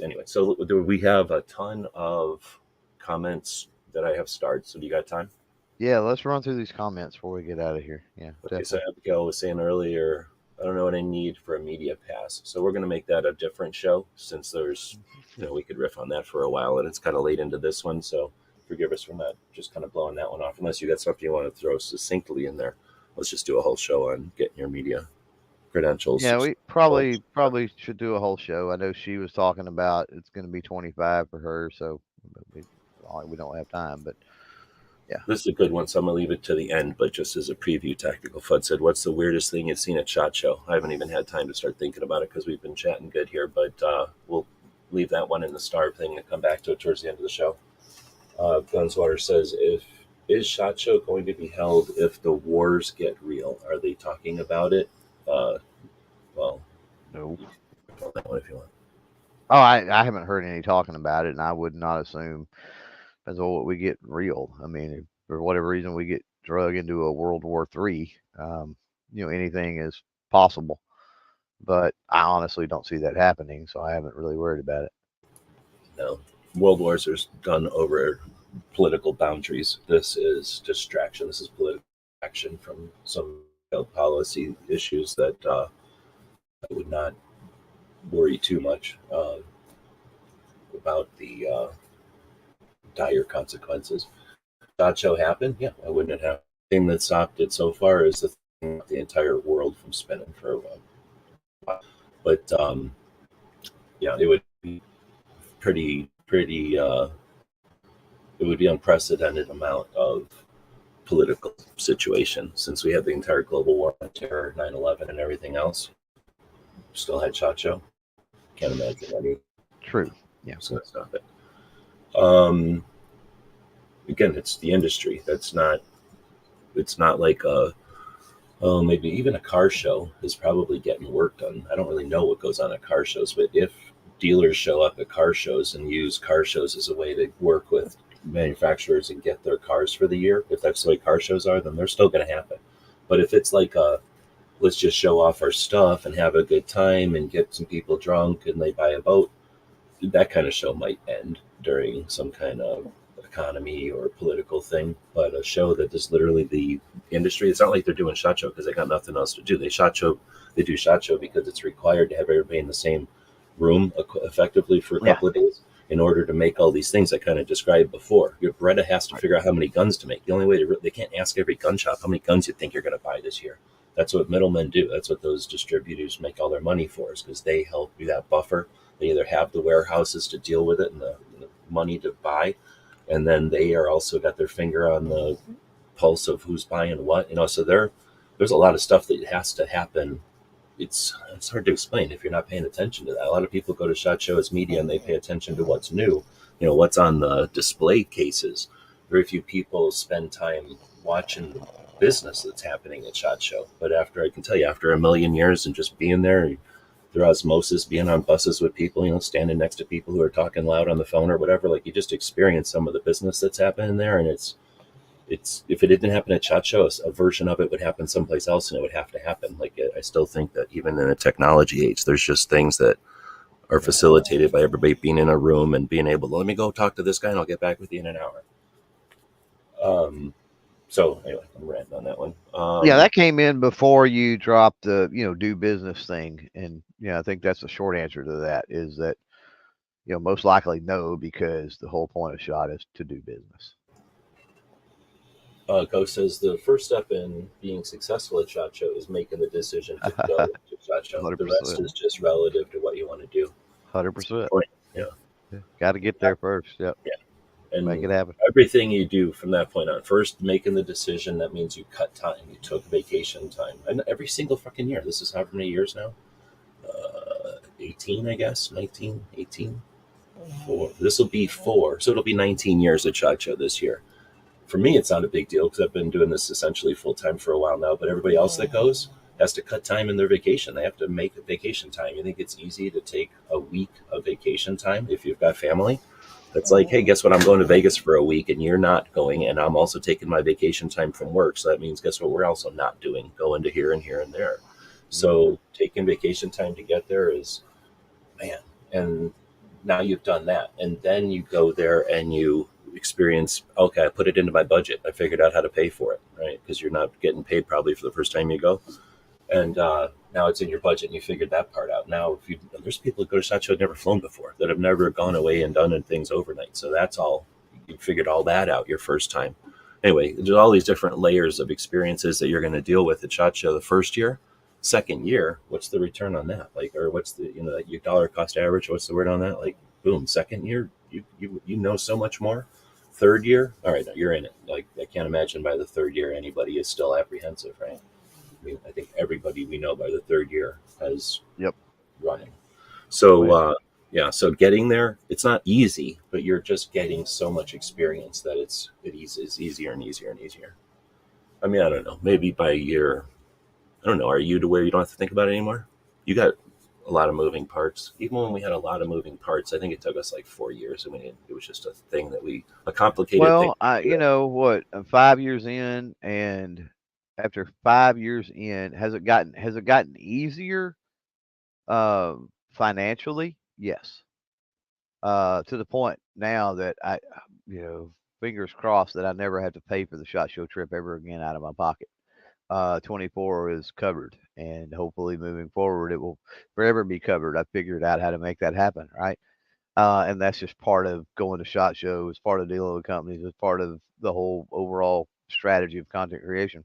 anyway. So we have a ton of comments that I have starred. So do you got time? Yeah, let's run through these comments before we get out of here. Yeah, Okay, definitely. so Abigail was saying earlier, I don't know what I need for a media pass. So we're going to make that a different show since there's, we could riff on that for a while and it's kind of late into this one. So forgive us for not just kind of blowing that one off. Unless you got something you want to throw succinctly in there. Let's just do a whole show on getting your media credentials. Yeah, we probably should do a whole show. I know she was talking about it's going to be 25 for her, so we don't have time, but yeah. This is a good one, so I'm going to leave it to the end, but just as a preview, Tactical Fud said, what's the weirdest thing you've seen at SHOT Show? I haven't even had time to start thinking about it because we've been chatting good here, but we'll leave that one in the starve thing and come back to it towards the end of the show. Gunswater says, is SHOT Show going to be held if the wars get real? Are they talking about it? Well, no. That one if you want. Oh, I haven't heard any talking about it, and I would not assume as all what we get real. I mean, if for whatever reason we get drug into a World War III, anything is possible. But I honestly don't see that happening, so I haven't really worried about it. No, world wars are done over political boundaries. This is distraction. This is political action from some policy issues that I would not worry too much about the dire consequences. SHOT Show happened, yeah, I wouldn't have. The thing that stopped it so far is the entire world from spinning for a while. But it would be pretty. It would be unprecedented amount of political situation since we had the entire global war on terror, 9/11, and everything else. Still had SHOT Show. Can't imagine any. True. Yeah. So that's not it. Again, it's the industry. It's not like maybe even a car show is probably getting work done. I don't really know what goes on at car shows, but if dealers show up at car shows and use car shows as a way to work with manufacturers and get their cars for the year, if that's the way car shows are, then they're still going to happen. But if it's like let's just show off our stuff and have a good time and get some people drunk and they buy a boat, that kind of show might end during some kind of economy or political thing. But a show that is literally the industry, it's not like they're doing SHOT Show because they got nothing else to do. They do SHOT Show because it's required to have everybody in the same room effectively for a couple of days in order to make all these things I kind of described before. Your Beretta has to figure out how many guns to make. The only way they can't ask every gun shop how many guns you think you're going to buy this year. That's what middlemen do. That's what those distributors make all their money for, is because they help be that buffer. They either have the warehouses to deal with it and the money to buy, and then they are also got their finger on the pulse of who's buying what. So there's a lot of stuff that has to happen. It's hard to explain if you're not paying attention to that. A lot of people go to SHOT Show as media and they pay attention to what's new, what's on the display cases. Very few people spend time watching the business that's happening at SHOT Show. But after a million years and just being there through osmosis, being on buses with people, standing next to people who are talking loud on the phone or whatever, like you just experience some of the business that's happening there. And it's if it didn't happen at SHOT Show, a version of it would happen someplace else, and it would have to happen. I still think that even in a technology age, there's just things that are facilitated by everybody being in a room and being able to, let me go talk to this guy and I'll get back with you in an hour. So anyway, I'm ranting on that one. That came in before you dropped the, do business thing. And, I think that's the short answer to that is that, most likely no, because the whole point of SHOT is to do business. Ghost says the first step in being successful at SHOT Show is making the decision to go to SHOT Show. 100%. The rest is just relative to what you want to do. 100%. Yeah. Got to get there first. Yep. Yeah. And make it happen. Everything you do from that point on, first making the decision, that means you cut time. You took vacation time. And every single fucking year, this is how many years now? 18, I guess, 19, 18. 4. This will be 4. So it'll be 19 years at SHOT Show this year. For me, it's not a big deal because I've been doing this essentially full time for a while now. But everybody else that goes has to cut time in their vacation. They have to make vacation time. You think it's easy to take a week of vacation time if you've got family? It's like, hey, guess what? I'm going to Vegas for a week and you're not going. And I'm also taking my vacation time from work. So that means, guess what? We're also not doing, going to here and here and there. So taking vacation time to get there is, man. And now you've done that. And then you go there and you experience, okay, I put it into my budget. I figured out how to pay for it, right? Because you're not getting paid probably for the first time you go. And now it's in your budget and you figured that part out. Now, if you, there's people that go to SHOT Show that have never flown before, that have never gone away and done things overnight. So that's all, you figured all that out your first time. Anyway, there's all these different layers of experiences that you're going to deal with at SHOT Show the first year. Second year, what's the return on that? Like, or what's the, your dollar cost average? What's the word on that? Like, boom, second year, you know so much more. Third year, all right, you're in it. Like, I can't imagine by the third year anybody is still apprehensive, right? I mean, I think everybody we know by the third year has running. So, so getting there, it's not easy, but you're just getting so much experience that it's easier and easier and easier. I mean, I don't know, maybe by a year, I don't know, are you to where you don't have to think about it anymore? You got a lot of moving parts. Even when we had a lot of moving parts, I think it took us like 4 years. I mean, it was just a thing that a complicated thing. Well, you know what? I'm 5 years in, and after 5 years in, has it gotten easier financially? Yes. To the point now that fingers crossed that I never have to pay for the SHOT Show trip ever again out of my pocket. 24 is covered, and hopefully moving forward it will forever be covered. I figured out how to make that happen, right? And that's just part of going to SHOT Show. It's part of dealing with companies. It's part of the whole overall strategy of content creation.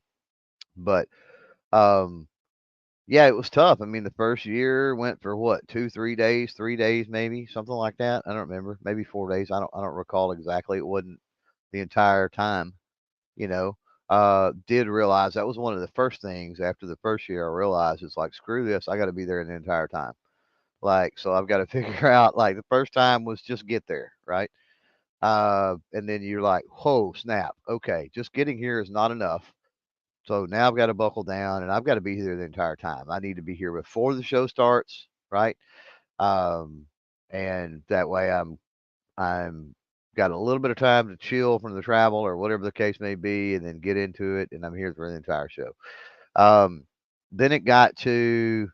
But yeah, it was tough. I mean, the first year went for what, 3 days, maybe something like that. I don't remember. Maybe 4 days. I don't recall exactly. It wasn't the entire time. You know, did realize that was one of the first things after the first year. I realized it's like, screw this. I got to be there the entire time. Like, so I've got to figure out, like, the first time was just get there, right? And then you're like, whoa, snap. Okay, just getting here is not enough. So now I've got to buckle down and I've got to be here the entire time. I need to be here before the show starts, right? Um, and that way I'm got a little bit of time to chill from the travel or whatever the case may be, and then get into it, and I'm here for the entire show. Then it got to,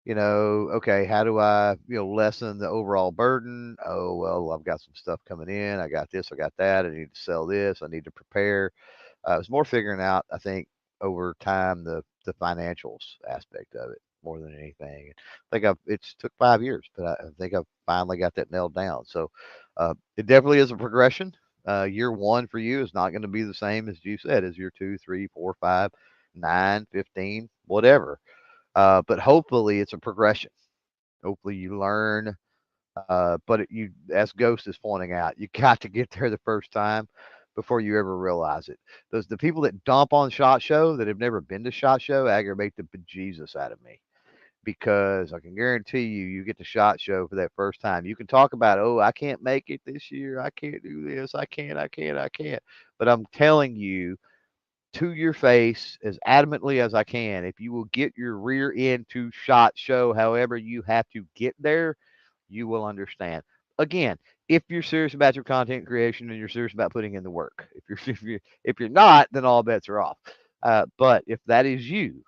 okay, how do I, lessen the overall burden? Oh, well, I've got some stuff coming in. I got this, I got that. I need to sell this. I need to prepare. It was more figuring out, I think, over time, the financials aspect of it more than anything. I think it's took 5 years, but I think I've finally got that nailed down. So it definitely is a progression. Year one for you is not going to be the same as you said as year 2, 3, 4, 5, 9, 15, whatever. But hopefully it's a progression. Hopefully you learn. But as Ghost is pointing out, you got to get there the first time before you ever realize it. The people that dump on SHOT Show that have never been to SHOT Show aggravate the bejesus out of me, because I can guarantee you get to SHOT Show for that first time. You can talk about, oh, I can't make it this year. I can't do this. I can't. But I'm telling you, to your face, as adamantly as I can, if you will get your rear end to SHOT Show, however you have to get there, you will understand. Again, if you're serious about your content creation and you're serious about putting in the work. If you're not, then all bets are off. But if that is you,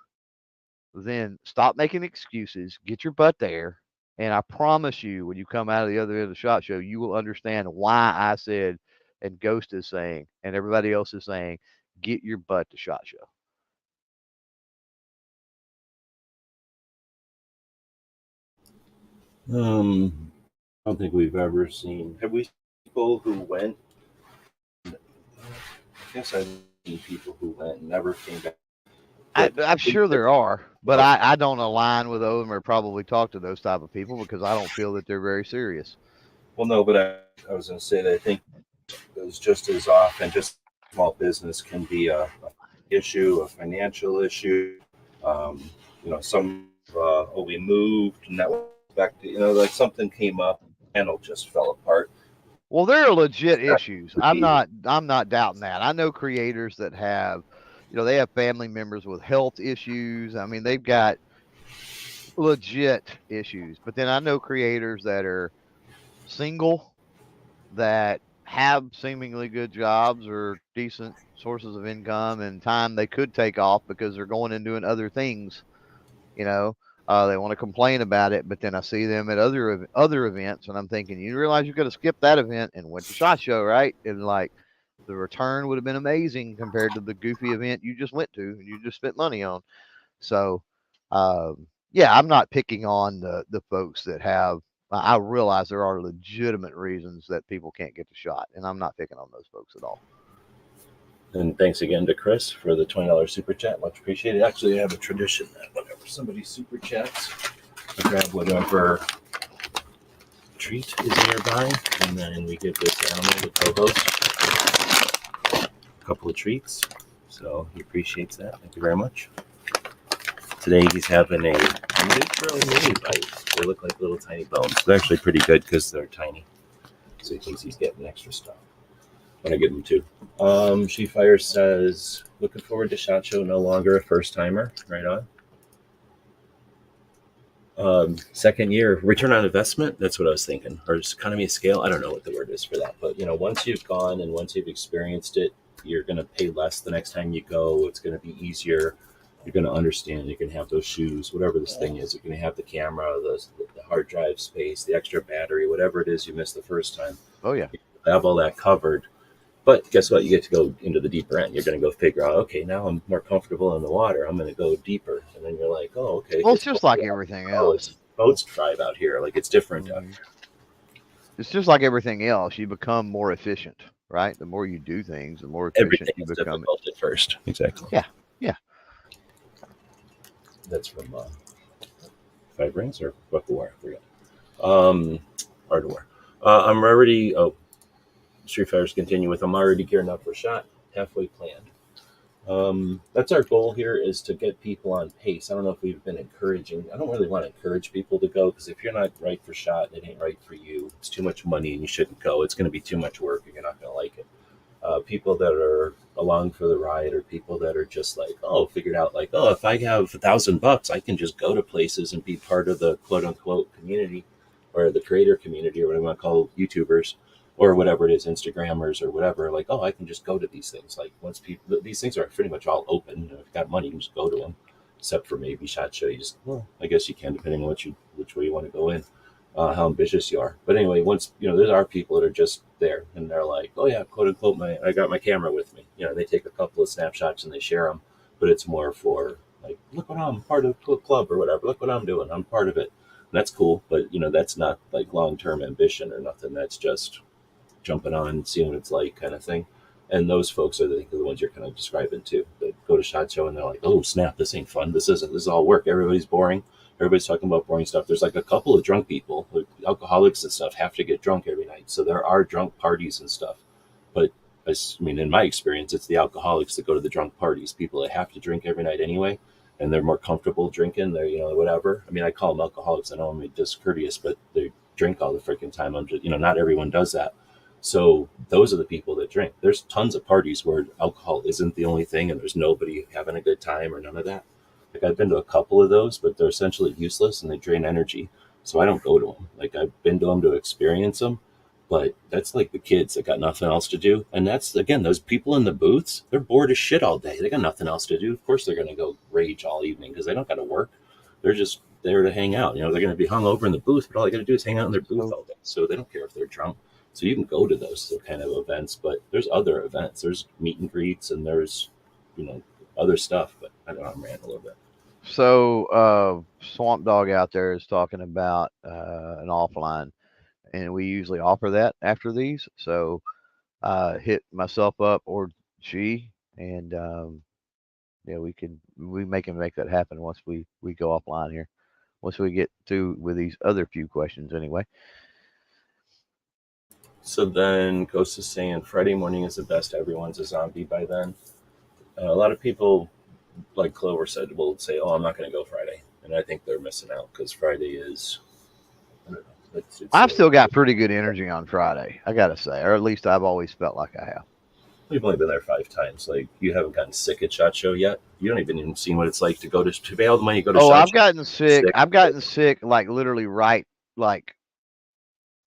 then stop making excuses, get your butt there, and I promise you, when you come out of the other end of the SHOT Show, you will understand why I said, and Ghost is saying, and everybody else is saying, get your butt to SHOT Show. I don't think we've ever seen. Have we seen people who went? I guess I've seen people who went and never came back. I'm sure there are, but I don't align with them or probably talk to those type of people because I don't feel that they're very serious. Well, no, but I was going to say that I think it's just as often, just small business can be a issue, a financial issue. Some we moved and that was back to, like something came up, panel just fell apart. Well, there are legit issues. I'm not doubting that. I know creators that have, they have family members with health issues. I mean, they've got legit issues. But then I know creators that are single, that have seemingly good jobs or decent sources of income and time they could take off because they're going and doing other things. You know, they want to complain about it, but then I see them at other events, and I'm thinking, you realize you could have skipped that event and went to SHOT Show, right? And like the return would have been amazing compared to the goofy event you just went to and you just spent money on. So, yeah, I'm not picking on the folks that have. I realize there are legitimate reasons that people can't get the shot, and I'm not picking on those folks at all. And thanks again to Chris for the $20 super chat. Much appreciated. Actually, I have a tradition that whenever somebody super chats, I grab whatever treat is nearby, and then we give this animal, the co-host, a couple of treats. So he appreciates that. Thank you very much. Today he's having a literal mini bite. They look like little tiny bones. They're actually pretty good because they're tiny. So he thinks he's getting extra stuff. I'm going to give him two. She Fire says, looking forward to SHOT Show, no longer a first timer. Right on. Second year, return on investment. That's what I was thinking. Or economy of scale. I don't know what the word is for that. But, once you've gone and once you've experienced it, you're going to pay less the next time you go. It's going to be easier. You're going to understand. You can have those shoes, whatever this thing is. You're going to have the camera, the hard drive space, the extra battery, whatever it is you missed the first time. Oh, yeah. You have all that covered. But guess what? You get to go into the deeper end. You're going to go figure out, okay, now I'm more comfortable in the water. I'm going to go deeper. And then you're like, oh, okay. Well, it's just like everything else. It's boats tribe out here. Like, it's different out here. It's just like everything else. You become more efficient, right? The more you do things, the more efficient Everything you is become. difficult at first. Exactly. Yeah. That's from Five Rings or Book of War. I forget. Art of War. I'm already... Street Fighters continue with, I'm already gearing up for SHOT, halfway planned. That's our goal here, is to get people on pace. I don't know if we've been encouraging. I don't really want to encourage people to go, because if you're not right for SHOT, it ain't right for you. It's too much money and you shouldn't go. It's going to be too much work and you're not going to like it. People that are along for the ride, or people that are just like, figured out like, if I have $1,000, I can just go to places and be part of the quote unquote community, or the creator community, or what I want to call YouTubers, or whatever it is, Instagrammers or whatever. Like, I can just go to these things. Like, once people, these things are pretty much all open. If you've got money, you can just go to them. Except for maybe SHOT Show, I guess you can, depending on which way you want to go in, how ambitious you are. But anyway, once there are people that are just there, and they're like, oh yeah, quote unquote, I got my camera with me. They take a couple of snapshots and they share them, but it's more for like, look what I'm part of the club or whatever. Look what I'm doing. I'm part of it. And that's cool, but that's not like long-term ambition or nothing. That's just jumping on, seeing what it's like, kind of thing. And those folks are the ones you're kind of describing too. They go to SHOT Show and they're like, oh snap, this ain't fun. This is all work. Everybody's boring. Everybody's talking about boring stuff. There's like a couple of drunk people, like alcoholics and stuff, have to get drunk every night. So there are drunk parties and stuff. But in my experience, it's the alcoholics that go to the drunk parties. People that have to drink every night anyway, and they're more comfortable drinking. They're whatever. I call them alcoholics. I know I'm discourteous, but they drink all the freaking time. I'm just not everyone does that. So those are the people that drink. There's tons of parties where alcohol isn't the only thing and there's nobody having a good time or none of that. Like, I've been to a couple of those, but they're essentially useless and they drain energy. So I don't go to them. Like, I've been to them to experience them, but that's like the kids that got nothing else to do. And that's, again, those people in the booths, they're bored as shit all day. They got nothing else to do. Of course they're going to go rage all evening because they don't got to work. They're just there to hang out. They're going to be hung over in the booth, but all they got to do is hang out in their booth all day. So they don't care if they're drunk. So you can go to those kind of events, but there's other events. There's meet and greets and there's, other stuff, but I don't know, I'm ranting a little bit. So Swamp Dog out there is talking about an offline, and we usually offer that after these. So hit myself up or she, and we can make that happen once we go offline here. Once we get through with these other few questions anyway. So then Ghost is saying Friday morning is the best. Everyone's a zombie by then. A lot of people, like Clover said, will say, I'm not going to go Friday. And I think they're missing out because Friday is, I don't know. I've still got pretty good energy on Friday, I got to say, or at least I've always felt like I have. We've only been there 5 times. Like, you haven't gotten sick at SHOT Show yet. You don't even seen what it's like to go to pay all the money, go to SHOT Show. I've gotten sick. I've gotten sick, like literally like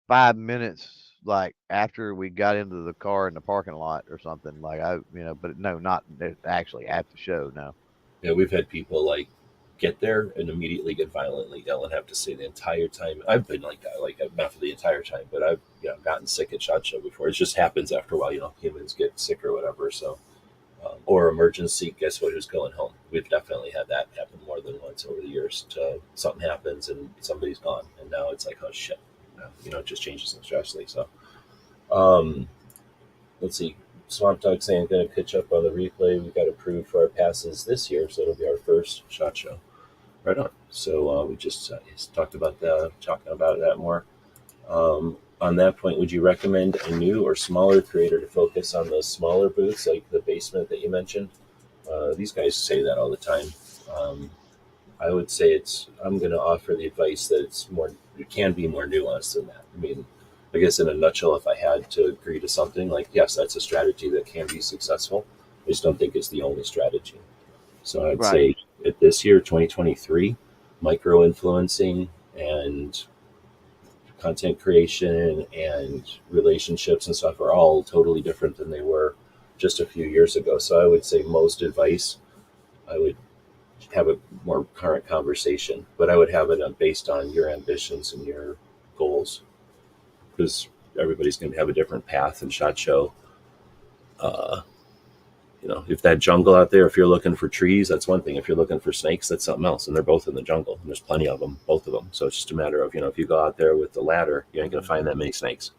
5 minutes, like after we got into the car in the parking lot or something. Like but no, not actually at the show. No. Yeah, we've had people like get there and immediately get violently ill and have to stay the entire time. I've been like that, like not for the entire time, but I've gotten sick at SHOT Show before. It just happens after a while. Humans get sick or whatever. So or emergency. Guess what? Who's going home? We've definitely had that happen more than once over the years. Something happens and somebody's gone, and now it's like, oh shit. It just changes things drastically. So, um, let's see. Swamp Dog saying going to catch up on the replay. We got approved for our passes this year, so it'll be our first SHOT Show. Right on. So we just talked about talking about that more. On that point, would you recommend a new or smaller creator to focus on those smaller booths, like the basement that you mentioned? These guys say that all the time. Um, I would say I'm going to offer the advice that it can be more nuanced than that. I mean, I guess in a nutshell, if I had to agree to something, like, yes, that's a strategy that can be successful. I just don't think it's the only strategy. So I'd Right. say at this year, 2023, micro influencing and content creation and relationships and stuff are all totally different than they were just a few years ago. So I would say most advice, I would have a more current conversation, but I would have it based on your ambitions and your goals, because everybody's going to have a different path and SHOT Show. Uh, if that jungle out there, if you're looking for trees, that's one thing. If you're looking for snakes, that's something else. And they're both in the jungle. And there's plenty of them, both of them. So it's just a matter of, if you go out there with the ladder, you ain't going to find that many snakes.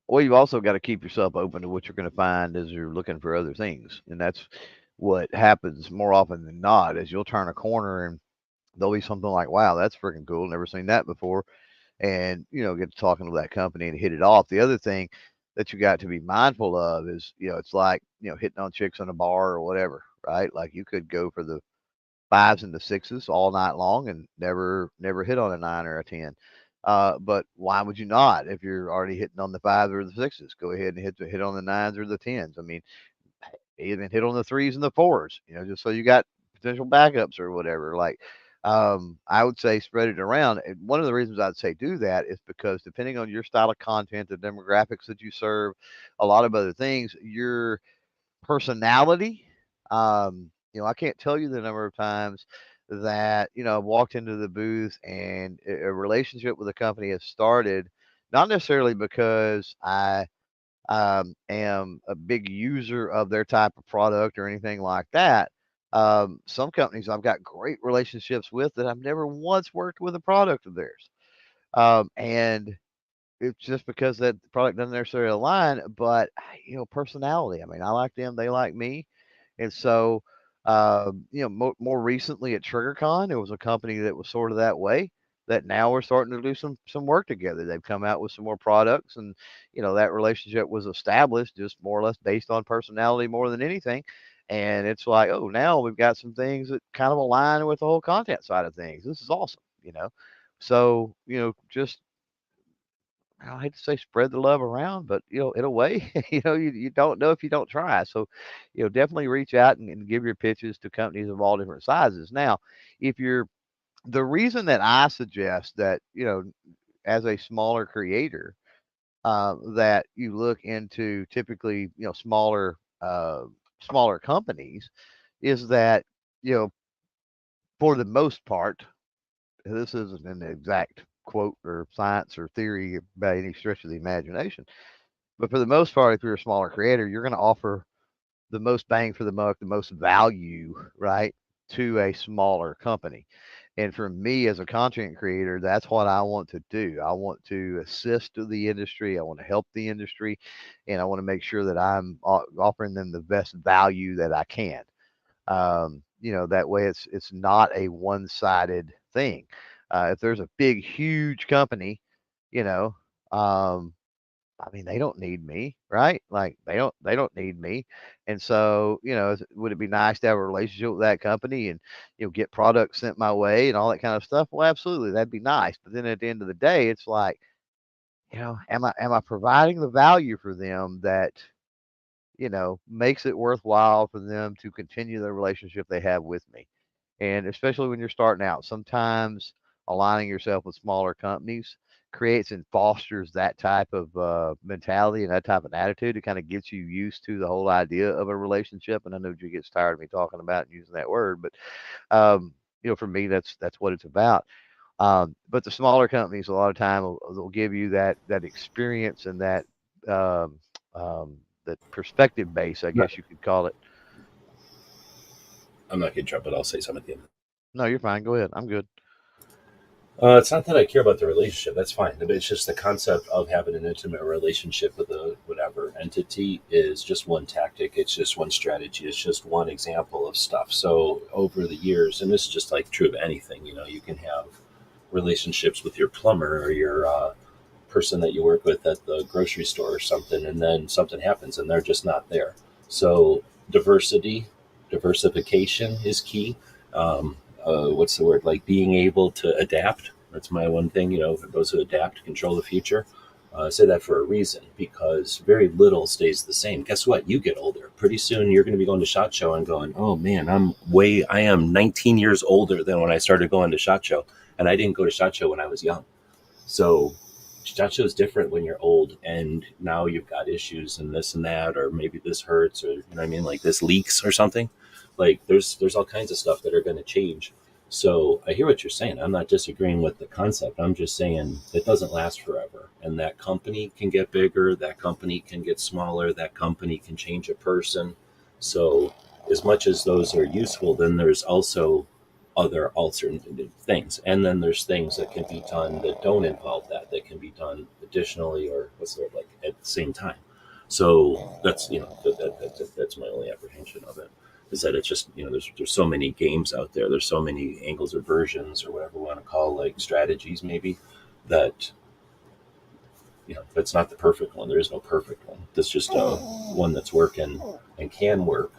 Well, you've also got to keep yourself open to what you're going to find as you're looking for other things, and that's what happens more often than not. Is you'll turn a corner and there'll be something like, "Wow, that's freaking cool! Never seen that before," and get to talking to that company and hit it off. The other thing that you got to be mindful of is, it's like hitting on chicks in a bar or whatever, right? Like you could go for the fives and the sixes all night long and never hit on a nine or a 10. But why would you not if you're already hitting on the fives or the sixes? Go ahead and hit on the nines or the tens. I mean, even hit on the threes and the fours, just so you got potential backups or whatever. Like, I would say spread it around. And one of the reasons I'd say do that is because depending on your style of content, the demographics that you serve, a lot of other things, your personality. I can't tell you the number of times that, I've walked into the booth and a relationship with a company has started, not necessarily because I am a big user of their type of product or anything like that. Some companies I've got great relationships with that I've never once worked with a product of theirs. And it's just because that product doesn't necessarily align, but personality. I mean, I like them, they like me, and so more recently at TriggerCon, it was a company that was sort of that way. That now we're starting to do some work together. They've come out with some more products, and that relationship was established just more or less based on personality more than anything. And it's like, oh, now we've got some things that kind of align with the whole content side of things. This is awesome. So just I hate to say spread the love around, but in a way, you don't know if you don't try. So, definitely reach out and give your pitches to companies of all different sizes. Now, if you're the reason that I suggest that, as a smaller creator, that you look into typically, smaller companies is that, you know, for the most part, this isn't an exact quote or science or theory by any stretch of the imagination. But for the most part, if you're a smaller creator, you're going to offer the most bang for the buck, the most value, right, to a smaller company. And for me as a content creator, that's what I want to do. I want to assist the industry. I want to help the industry, and I want to make sure that I'm offering them the best value that I can. That way it's not a one-sided thing. If there's a big, huge company, you know, um, I mean, they don't need me, right? Like they don't need me. And so, would it be nice to have a relationship with that company and, get products sent my way and all that kind of stuff? Well, absolutely. That'd be nice. But then at the end of the day, it's like, am I providing the value for them that, makes it worthwhile for them to continue the relationship they have with me? And especially when you're starting out, sometimes aligning yourself with smaller companies creates and fosters that type of mentality and that type of attitude. It kind of gets you used to the whole idea of a relationship. And I know G gets tired of me talking about and using that word, but for me, that's what it's about. But the smaller companies, a lot of time, they'll give you that experience and that that perspective base, I guess you could call it. I'm not going to jump, but I'll say something at the end. No, you're fine. Go ahead. I'm good. It's not that I care about the relationship. That's fine. But it's just the concept of having an intimate relationship with a whatever entity is just one tactic. It's just one strategy. It's just one example of stuff. So over the years, and this is just like true of anything, you can have relationships with your plumber or your person that you work with at the grocery store or something, and then something happens and they're just not there. So diversification is key. What's the word? Like being able to adapt. That's my one thing. For those who adapt, control the future. I say that for a reason, because very little stays the same. Guess what? You get older. Pretty soon you're going to be going to SHOT Show and going, oh man, I am 19 years older than when I started going to SHOT Show. And I didn't go to SHOT Show when I was young. So SHOT Show is different when you're old, and now you've got issues and this and that, or maybe this hurts, or like this leaks or something. Like there's all kinds of stuff that are going to change. So I hear what you're saying. I'm not disagreeing with the concept. I'm just saying it doesn't last forever. And that company can get bigger. That company can get smaller. That company can change a person. So as much as those are useful, then there's also other alternative things. And then there's things that can be done that don't involve that can be done additionally, or like at the same time. So that's, that's my only apprehension of it. Is that it's just, there's so many games out there. There's so many angles or versions or whatever we want to call, like strategies maybe, that, that's not the perfect one. There is no perfect one. That's just one that's working and can work,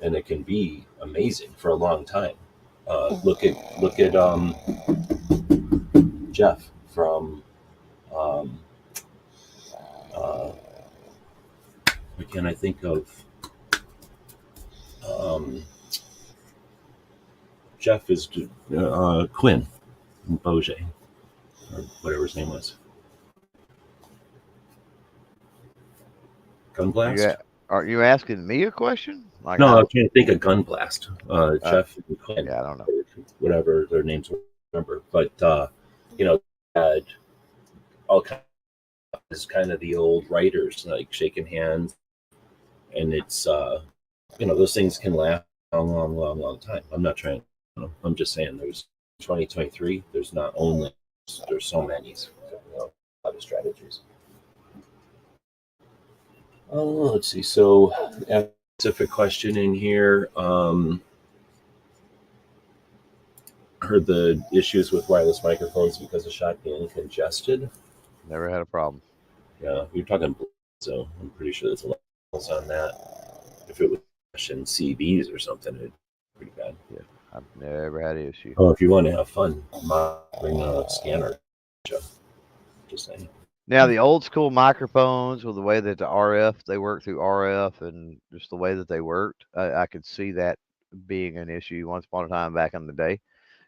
and it can be amazing for a long time. Look at Jeff from what can I think of? Jeff is Quinn Boje, or whatever his name was. Gunblast? Are you asking me a question? No, I'm trying to think of Gunblast. Jeff and Quinn. Yeah, I don't know. Whatever their names were, remember. But, had all kinds of kind of the old writers, like shaking hands. And it's, those things can last a long time. I'm not trying, I'm just saying there's 2023, there's not only, there's so many, a lot of strategies. Let's see. So, a specific question in here. Heard the issues with wireless microphones because of SHOT being congested. Never had a problem. Yeah, you're talking, so I'm pretty sure there's a lot on that. If it was in CVs or something, it'd be pretty bad. Yeah, I've never had an issue. Oh, if you want to have fun, bring a scanner. Just saying. Now, the old school microphones, with the way that they work through RF, and just the way that they worked, I could see that being an issue once upon a time back in the day.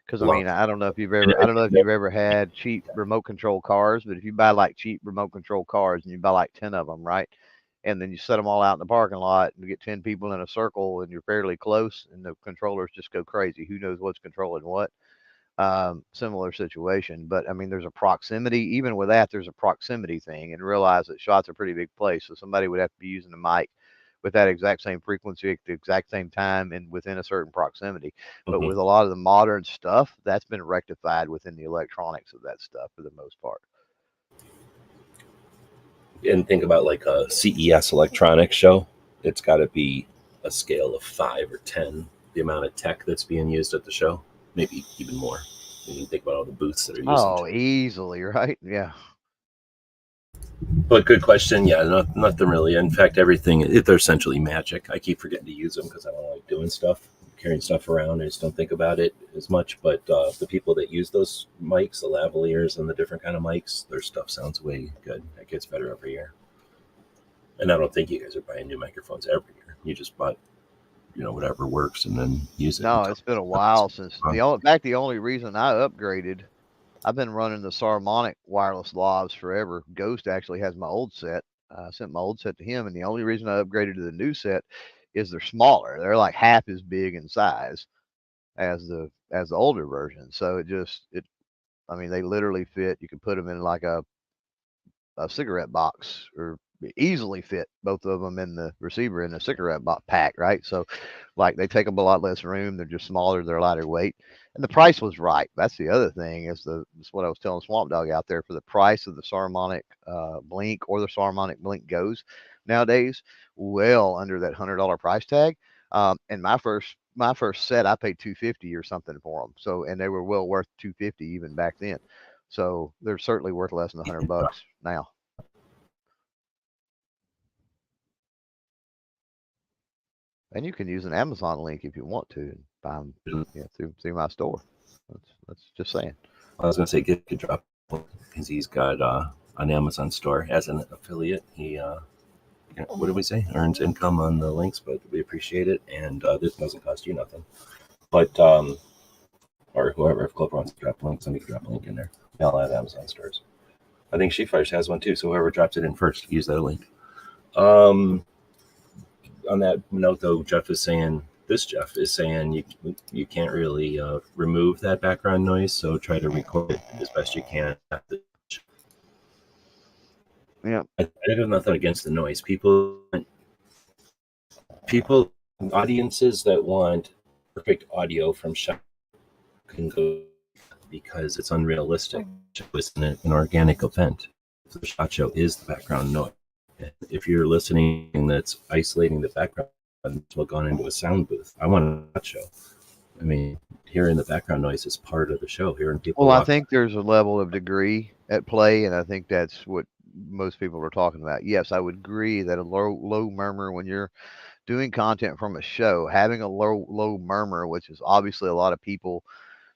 Because I don't know if you've ever had cheap remote control cars, but if you buy like cheap remote control cars and you buy like 10 of them, right? And then you set them all out in the parking lot and you get 10 people in a circle and you're fairly close and the controllers just go crazy. Who knows what's controlling what? Similar situation. But there's a proximity, even with that, there's a proximity thing, and realize that SHOT's a pretty big place. So somebody would have to be using the mic with that exact same frequency at the exact same time and within a certain proximity. But with a lot of the modern stuff, that's been rectified within the electronics of that stuff for the most part. And think about like a CES electronics show. It's got to be a scale of 5 or 10, the amount of tech that's being used at the show. Maybe even more. You can think about all the booths that are used. Oh, easily, right? Yeah. But good question. Yeah, nothing really. In fact, everything, they're essentially magic. I keep forgetting to use them because I don't like doing stuff, carrying stuff around. I just don't think about it as much. But the people that use those mics, the lavaliers and the different kind of mics, their stuff sounds way good. It gets better every year. And I don't think you guys are buying new microphones every year. You just bought, whatever works and then use it. No, it's been a while since the only reason I upgraded I've been running the Saramonic wireless lavs forever. Ghost actually has my old set. I sent my old set to him, and the only reason I upgraded to the new set is they're smaller. They're like half as big in size as the older version. So it I mean, they literally fit. You can put them in like a cigarette box, or easily fit both of them in the receiver in a cigarette box pack, right? So, like, they take up a lot less room. They're just smaller. They're lighter weight, and the price was right. That's the other thing. Is what I was telling Swamp Dog out there, for the price of the Saramonic Blink or the Saramonic Blink Goes nowadays, well under that $100 price tag. And my first set, I paid 250 or something for them. So, and they were well worth 250 even back then. So they're certainly worth less than $100 now. And you can use an Amazon link if you want to and buy them, through my store. That's just saying. I was going to say get could drop because he's got an Amazon store as an affiliate. He what did we say? Earns income on the links, but we appreciate it, and this doesn't cost you nothing. But or whoever, if Club wants to drop links, somebody can drop a link in there. They all have Amazon stores. I think Sheepfires has one too, so whoever drops it in first, use that link. On that note, though, Jeff is saying you can't really remove that background noise, so try to record it as best you can. Yeah, I have nothing against the noise. People, audiences that want perfect audio from shot can go, because it's unrealistic. It's an organic event. So the shot show is the background noise. If you're listening that's isolating the background, it's well gone into a sound booth. I want a shot show. I mean, hearing the background noise is part of the show. Hearing people. Well, I think there's a level of degree at play, and I think that's what most people are talking about. Yes, I would agree that a low murmur when you're doing content from a show, having a low murmur, which is obviously a lot of people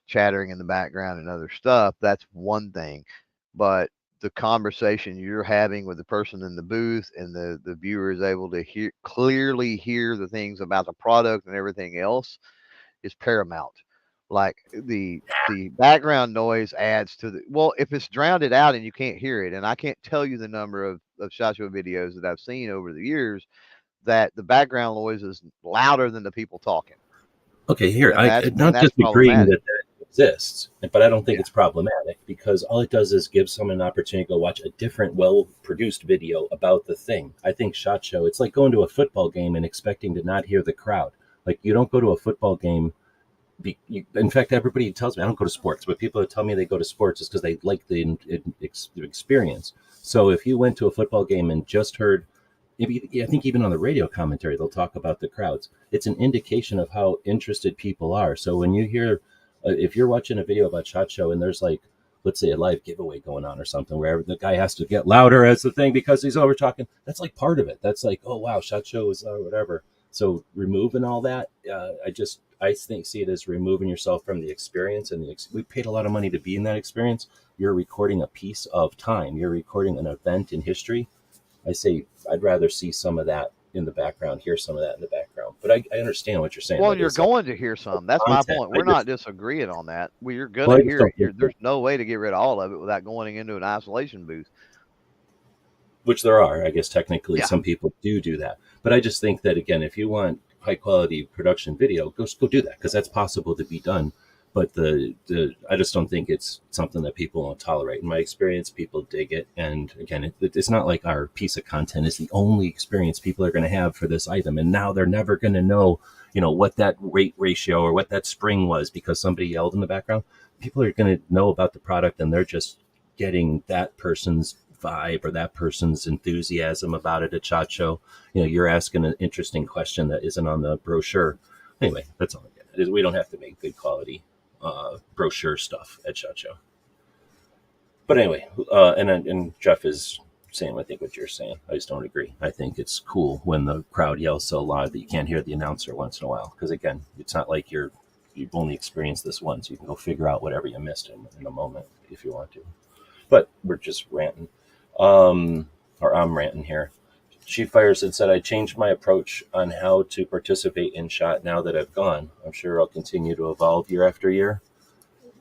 chattering in the background and other stuff, that's one thing. But the conversation you're having with the person in the booth, and the viewer is able to clearly hear the things about the product and everything else, is paramount. Like the background noise adds to the, well, if it's drowned it out and you can't hear it, and I can't tell you the number of SHOT Show videos that I've seen over the years that the background noise is louder than the people talking. Okay, here, I'm not just agreeing that exists, but I don't think it's problematic, because all it does is give someone an opportunity to go watch a different, well-produced video about the thing. I think SHOT Show, it's like going to a football game and expecting to not hear the crowd. Like, you don't go to a football game. In fact, everybody tells me I don't go to sports, but people that tell me they go to sports is because they like the experience. So if you went to a football game and just heard, maybe, I think even on the radio commentary, they'll talk about the crowds. It's an indication of how interested people are. So when you hear, if you're watching a video about SHOT Show and there's, like, let's say a live giveaway going on or something where the guy has to get louder as the thing because he's over talking, that's like part of it. That's like, oh wow, SHOT Show is whatever. So removing all that, I see it as removing yourself from the experience. And we paid a lot of money to be in that experience. You're recording a piece of time. You're recording an event in history. I say I'd rather see some of that in the background, hear some of that in the background. But I understand what you're saying. Well, you're going to hear some. That's my point. We're not disagreeing on that. You're going to hear it. There's no way to get rid of all of it without going into an isolation booth. Which there are, I guess, technically, some people do that. But I just think that, again, if you want high quality production video, go do that, because that's possible to be done. But I just don't think it's something that people won't tolerate. In my experience, people dig it. And again, it's not like our piece of content is the only experience people are going to have for this item. And now they're never going to know, what that weight ratio or what that spring was because somebody yelled in the background. People are going to know about the product, and they're just getting that person's vibe or that person's enthusiasm about it at SHOT Show. You're asking an interesting question that isn't on the brochure. Anyway, that's all I get. We don't have to make good quality brochure stuff at SHOT Show. But anyway, and Jeff is saying, I think, what you're saying. I just don't agree. I think it's cool when the crowd yells so loud that you can't hear the announcer once in a while. Because again, it's not like you've only experienced this once. You can go figure out whatever you missed in a moment if you want to. But we're just ranting. Or I'm ranting here. Chief Fires had said I changed my approach on how to participate in SHOT now that I've gone. I'm sure I'll continue to evolve year after year.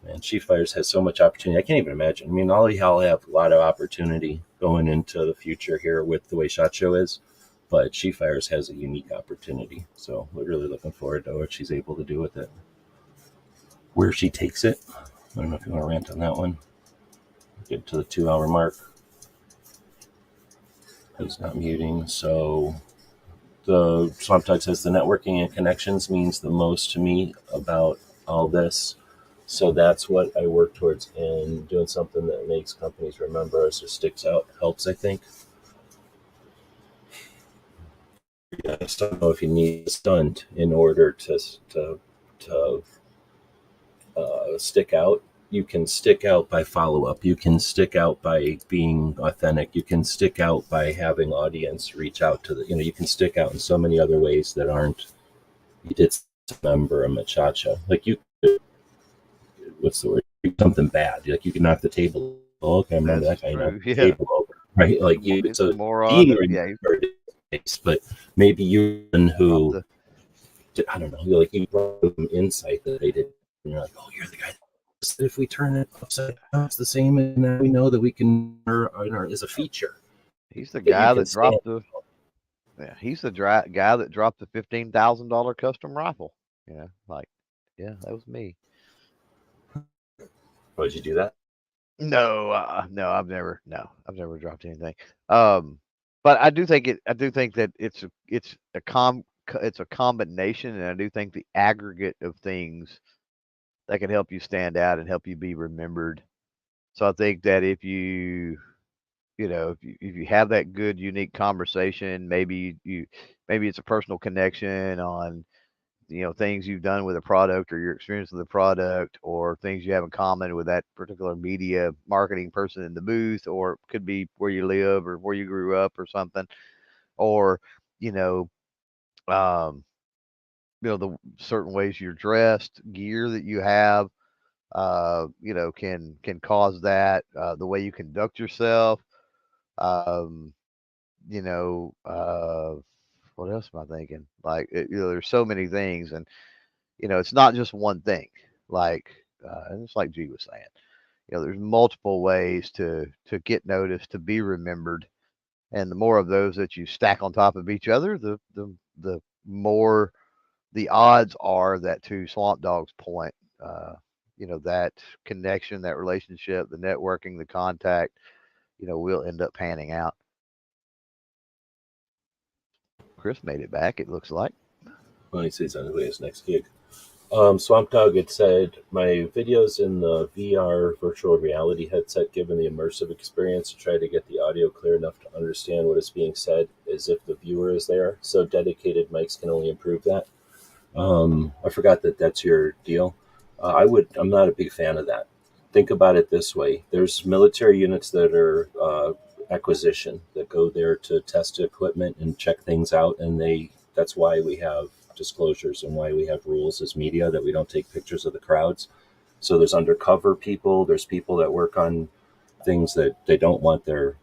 And She Fires has so much opportunity. I can't even imagine. I mean, I'll have a lot of opportunity going into the future here with the way SHOT Show is, but She Fires has a unique opportunity. So we're really looking forward to what she's able to do with it. Where she takes it, I don't know if you want to rant on that one. Get to the 2-hour mark. He's not muting. So the Swamp Dog says the networking and connections means the most to me about all this. So that's what I work towards, and doing something that makes companies remember us or sticks out helps, I think. Yeah, I just don't know if you need a stunt in order to stick out. You can stick out by follow-up. You can stick out by being authentic. You can stick out by having audience reach out to you can stick out in so many other ways that aren't, you did remember a machacho. Like you could, what's the word? Something bad. Like you can knock the table. Oh, okay, I remember that guy knocked the table over. Right? Like you, so being remembered, but maybe you who, I don't know, like you brought them insight that they didn't. And you're like, oh, you're the guy. If we turn it upside down, it's the same, and now we know that we can as a feature. He's the guy that dropped the. Yeah, he's the guy that dropped the $15,000 custom rifle. Yeah, that was me. Oh, did you do that? No, I've never dropped anything. But I do think that it's a combination, and I do think the aggregate of things that can help you stand out and help you be remembered. So I think that if you have that good, unique conversation, maybe it's a personal connection on, things you've done with a product or your experience with the product, or things you have in common with that particular media marketing person in the booth, or it could be where you live or where you grew up or something, or, the certain ways you're dressed, gear that you have, can cause that, the way you conduct yourself, what else am I thinking? Like, there's so many things, and, it's not just one thing. Like, and it's like G was saying, there's multiple ways to get noticed, to be remembered, and the more of those that you stack on top of each other, the more the odds are that, to Swamp Dog's point, that connection, that relationship, the networking, the contact, will end up panning out. Chris made it back, it looks like. Well, he says on his way his next gig. Swamp Dog had said, my videos in the VR virtual reality headset given the immersive experience to try to get the audio clear enough to understand what is being said as if the viewer is there. So dedicated mics can only improve that. I forgot that that's your deal. I'm not a big fan of that. Think about it this way. There's military units that are acquisition that go there to test equipment and check things out. And that's why we have disclosures and why we have rules as media that we don't take pictures of the crowds. So there's undercover people. There's people that work on things that they don't want their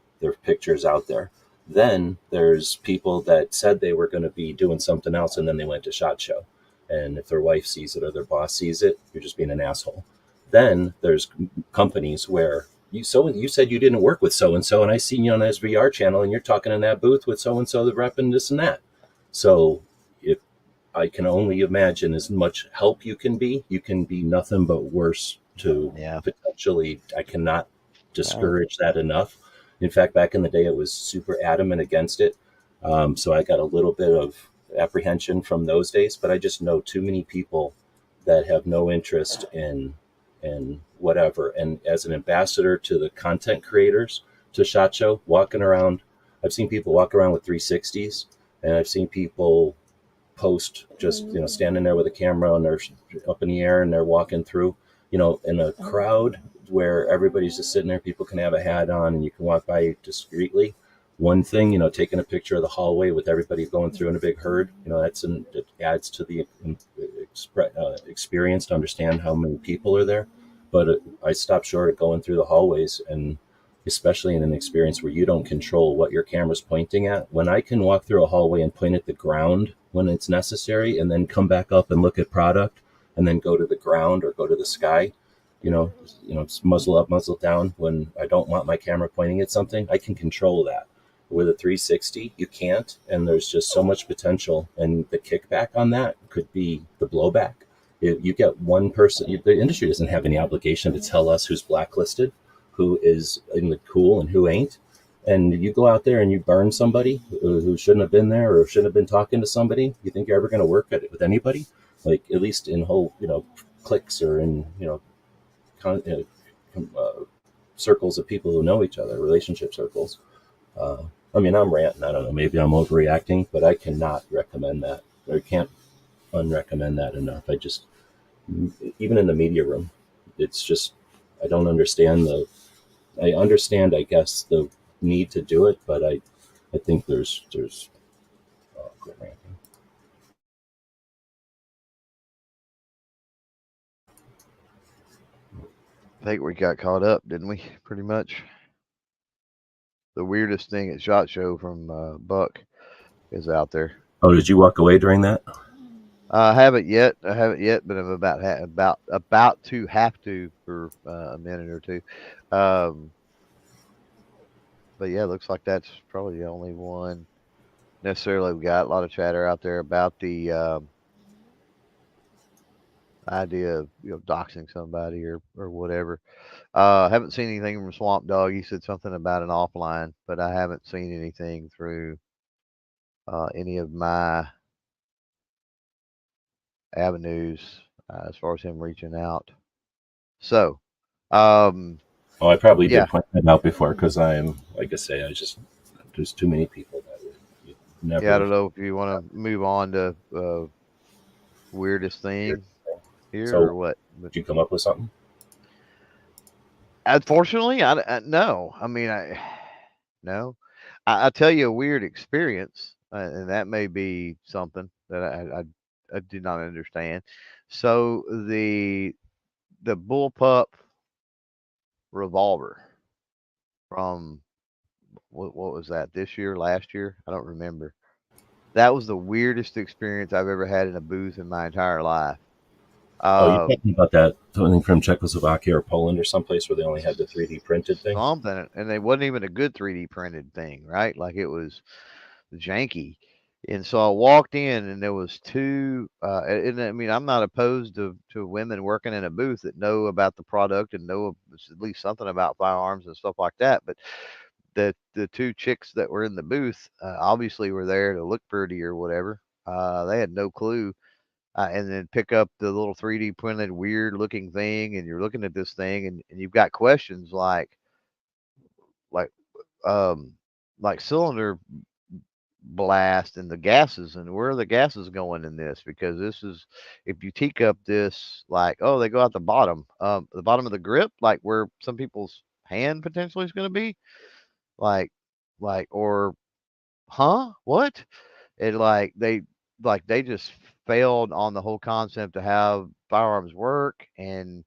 pictures out there. Then there's people that said they were going to be doing something else, and then they went to SHOT Show. And if their wife sees it or their boss sees it, you're just being an asshole. Then there's companies where you said you didn't work with so-and-so, and I seen you on this VR channel, and you're talking in that booth with so-and-so, the rep, and this and that. So if I can only imagine as much help you can be nothing but worse to potentially. I cannot discourage that enough. In fact, back in the day, it was super adamant against it. So I got a little bit of apprehension from those days, but I just know too many people that have no interest in whatever. And as an ambassador to the content creators to SHOT Show, walking around, I've seen people walk around with 360s, and I've seen people post just, standing there with a camera and they're up in the air and they're walking through, in a crowd where everybody's just sitting there. People can have a hat on and you can walk by discreetly. One thing, taking a picture of the hallway with everybody going through in a big herd, it adds to the experience to understand how many people are there. But I stopped short of going through the hallways, and especially in an experience where you don't control what your camera's pointing at. When I can walk through a hallway and point at the ground when it's necessary, and then come back up and look at product, and then go to the ground or go to the sky, It's muzzle up, muzzle down. When I don't want my camera pointing at something, I can control that. With a 360, you can't, and there's just so much potential. And the kickback on that could be the blowback. If you get one person, the industry doesn't have any obligation to tell us who's blacklisted, who is in the cool and who ain't. And you go out there and you burn somebody who shouldn't have been there or shouldn't have been talking to somebody. You think you're ever going to work at it with anybody? Like, at least in whole, cliques or in, circles of people who know each other, relationship circles. I'm ranting. I don't know. Maybe I'm overreacting, but I cannot recommend that. Or can't unrecommend that enough. Even in the media room, it's just, I don't understand I understand, I guess, the need to do it, but I think there's, quit ranting. I think we got caught up, didn't we? Pretty much. The weirdest thing at SHOT Show from Buck is out there. Oh, did you walk away during that? I haven't yet, but I'm about to have to for a minute or two. But yeah, it looks like that's probably the only one necessarily. We got a lot of chatter out there about the idea of doxing somebody or whatever. Haven't seen anything from Swamp Dog. He said something about an offline, but I haven't seen anything through any of my avenues as far as him reaching out. So, I probably did point that out before, because I'm, like I say, there's too many people that would never. Yeah, I don't know if you want to move on to weirdest thing here or what. Did you come up with something? Unfortunately, no. I mean, no. I'll tell you a weird experience, and that may be something that I did not understand. So the bullpup revolver from what was that, this year, last year? I don't remember. That was the weirdest experience I've ever had in a booth in my entire life. You're talking about that something from Czechoslovakia or Poland or someplace where they only had the 3D printed thing? Something, and it wasn't even a good 3D printed thing, right? Like, it was janky. And so I walked in, and there was two. And I mean, I'm not opposed to women working in a booth that know about the product and know at least something about firearms and stuff like that. But the two chicks that were in the booth obviously were there to look pretty or whatever. They had no clue. And then pick up the little 3D printed weird looking thing, and you're looking at this thing, and you've got questions like like cylinder blast and the gases, and where are the gases going in this, because this is, if you teacup this, like, oh, they go out the bottom of the grip, like where some people's hand potentially is going to be, like or what, and they just failed on the whole concept of how firearms work. And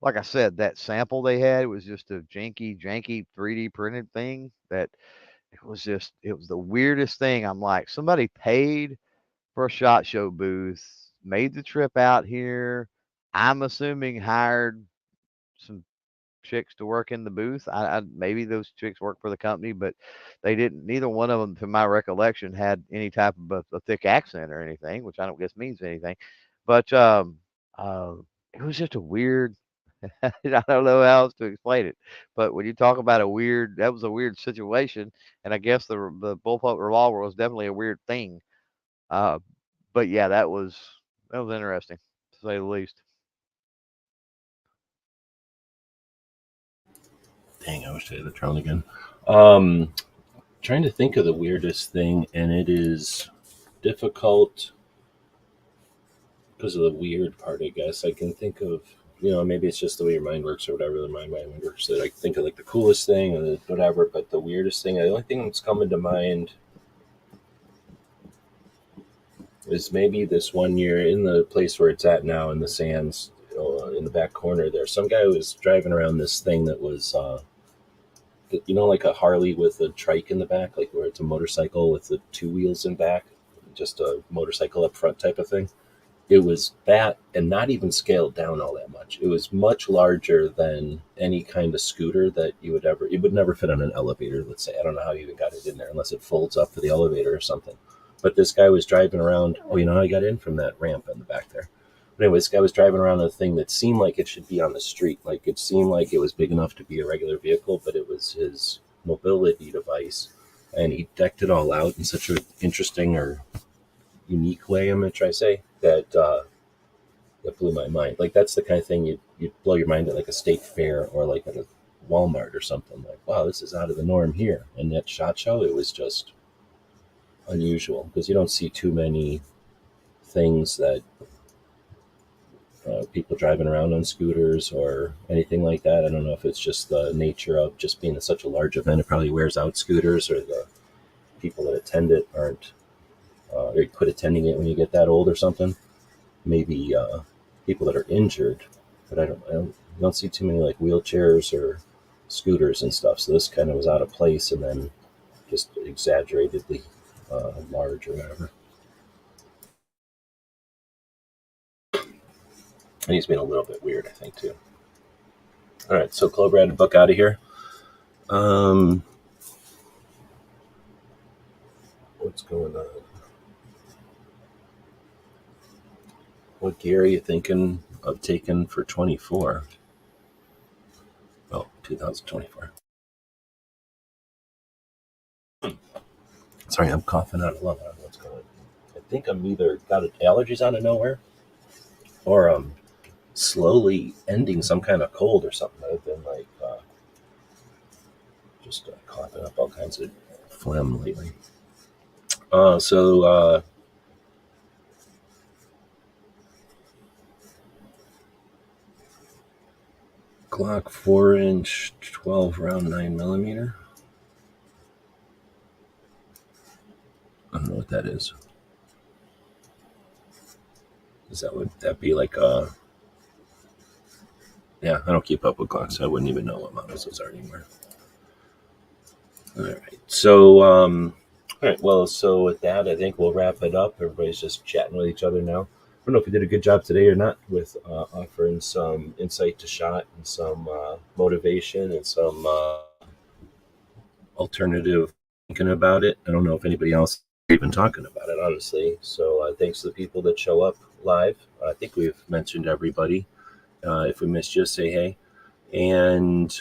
like I said, that sample they had was just a janky 3D printed thing that it was the weirdest thing. I'm like, somebody paid for a SHOT Show booth, made the trip out here. I'm assuming hired some chicks to work in the booth. I maybe those chicks work for the company, but they didn't. Neither one of them, to my recollection, had any type of a thick accent or anything, which I don't guess means anything. But it was just a weird. I don't know how else to explain it. But when you talk about that was a weird situation, and I guess the bullpup revolver was definitely a weird thing. Uh, but yeah, that was interesting, to say the least. Dang, I wish I had the drone again. Trying to think of the weirdest thing, and it is difficult because of the weird part, I guess. I can think of, maybe it's just the way your mind works or whatever, my mind works, that I think of like the coolest thing or whatever, but the weirdest thing, the only thing that's coming to mind is maybe this one year in the place where it's at now in the sands, in the back corner there. Some guy was driving around this thing that was, like a Harley with a trike in the back, like where it's a motorcycle with the two wheels in back, just a motorcycle up front type of thing. it was that, and not even scaled down all that much. It was much larger than any kind of scooter that you would ever, it would never fit on an elevator, let's say. I don't know how you even got it in there unless it folds up for the elevator or something. But this guy was driving around. Oh, you know how I got in? From that ramp in the back there. But anyway, this guy was driving around a thing that seemed like it should be on the street. Like it seemed like it was big enough to be a regular vehicle, but it was his mobility device. And he decked it all out in such an interesting or unique way, I'm going to try to say, that blew my mind. Like that's the kind of thing you'd blow your mind at like a state fair or like at a Walmart or something. Like, wow, this is out of the norm here. And that SHOT Show, it was just unusual because you don't see too many things that people driving around on scooters or anything like that. I don't know if it's just the nature of just being such a large event. It probably wears out scooters, or the people that attend it aren't, or you quit attending it when you get that old or something. Maybe people that are injured, but I don't see too many like wheelchairs or scooters and stuff. So this kind of was out of place, and then just exaggeratedly large or whatever. And he's been a little bit weird, I think, too. All right, so Clover had to book out of here. What's going on? What gear are you thinking of taking for 24? Oh, 2024. Sorry, I'm coughing out of lung. I don't know what's going on. I think I'm either got allergies out of nowhere, or slowly ending some kind of cold or something. I've been like just coughing up all kinds of phlegm lately. So Glock 4-inch 12 round 9mm. I don't know what that is. Would that be like a... Yeah, I don't keep up with Glocks, so I wouldn't even know what models those are anymore. All right, so all right, well, so with that, I think we'll wrap it up. Everybody's just chatting with each other now. I don't know if we did a good job today or not with offering some insight to SHOT and some motivation and some alternative thinking about it. I don't know if anybody else is even talking about it, honestly. So thanks to the people that show up live. I think we've mentioned everybody. If we missed you, say hey. And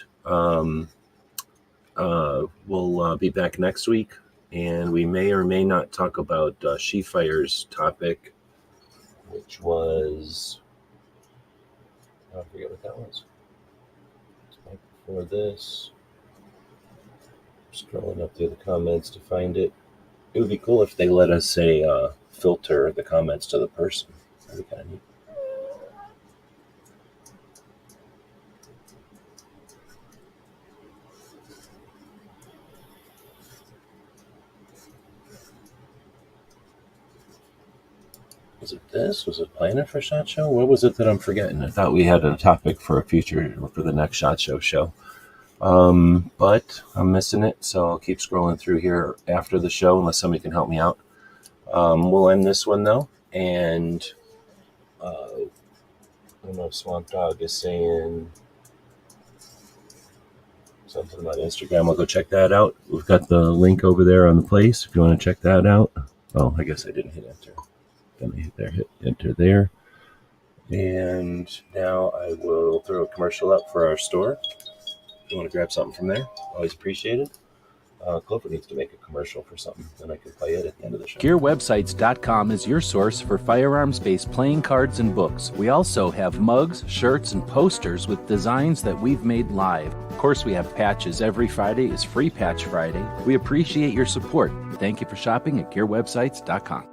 we'll be back next week. And we may or may not talk about She-Fire's topic, which was... I forget what that was. It's right before this. Scrolling up through the comments to find it. It would be cool if they let us say filter the comments to the person. That'd be kind of neat. Was it this? Was it planning for SHOT Show? What was it that I'm forgetting? I thought we had a topic for the next SHOT Show. But I'm missing it, so I'll keep scrolling through here after the show unless somebody can help me out. We'll end this one though, and I don't know if Swamp Dog is saying something about Instagram. I'll go check that out. We've got the link over there on the place if you want to check that out. Oh, I guess I didn't hit enter. Then I hit enter there. And now I will throw a commercial up for our store. If you want to grab something from there, always appreciated. Clover needs to make a commercial for something, then I can play it at the end of the show. GearWebsites.com is your source for firearms-based playing cards and books. We also have mugs, shirts, and posters with designs that we've made live. Of course, we have patches. Every Friday is Free Patch Friday. We appreciate your support. Thank you for shopping at GearWebsites.com.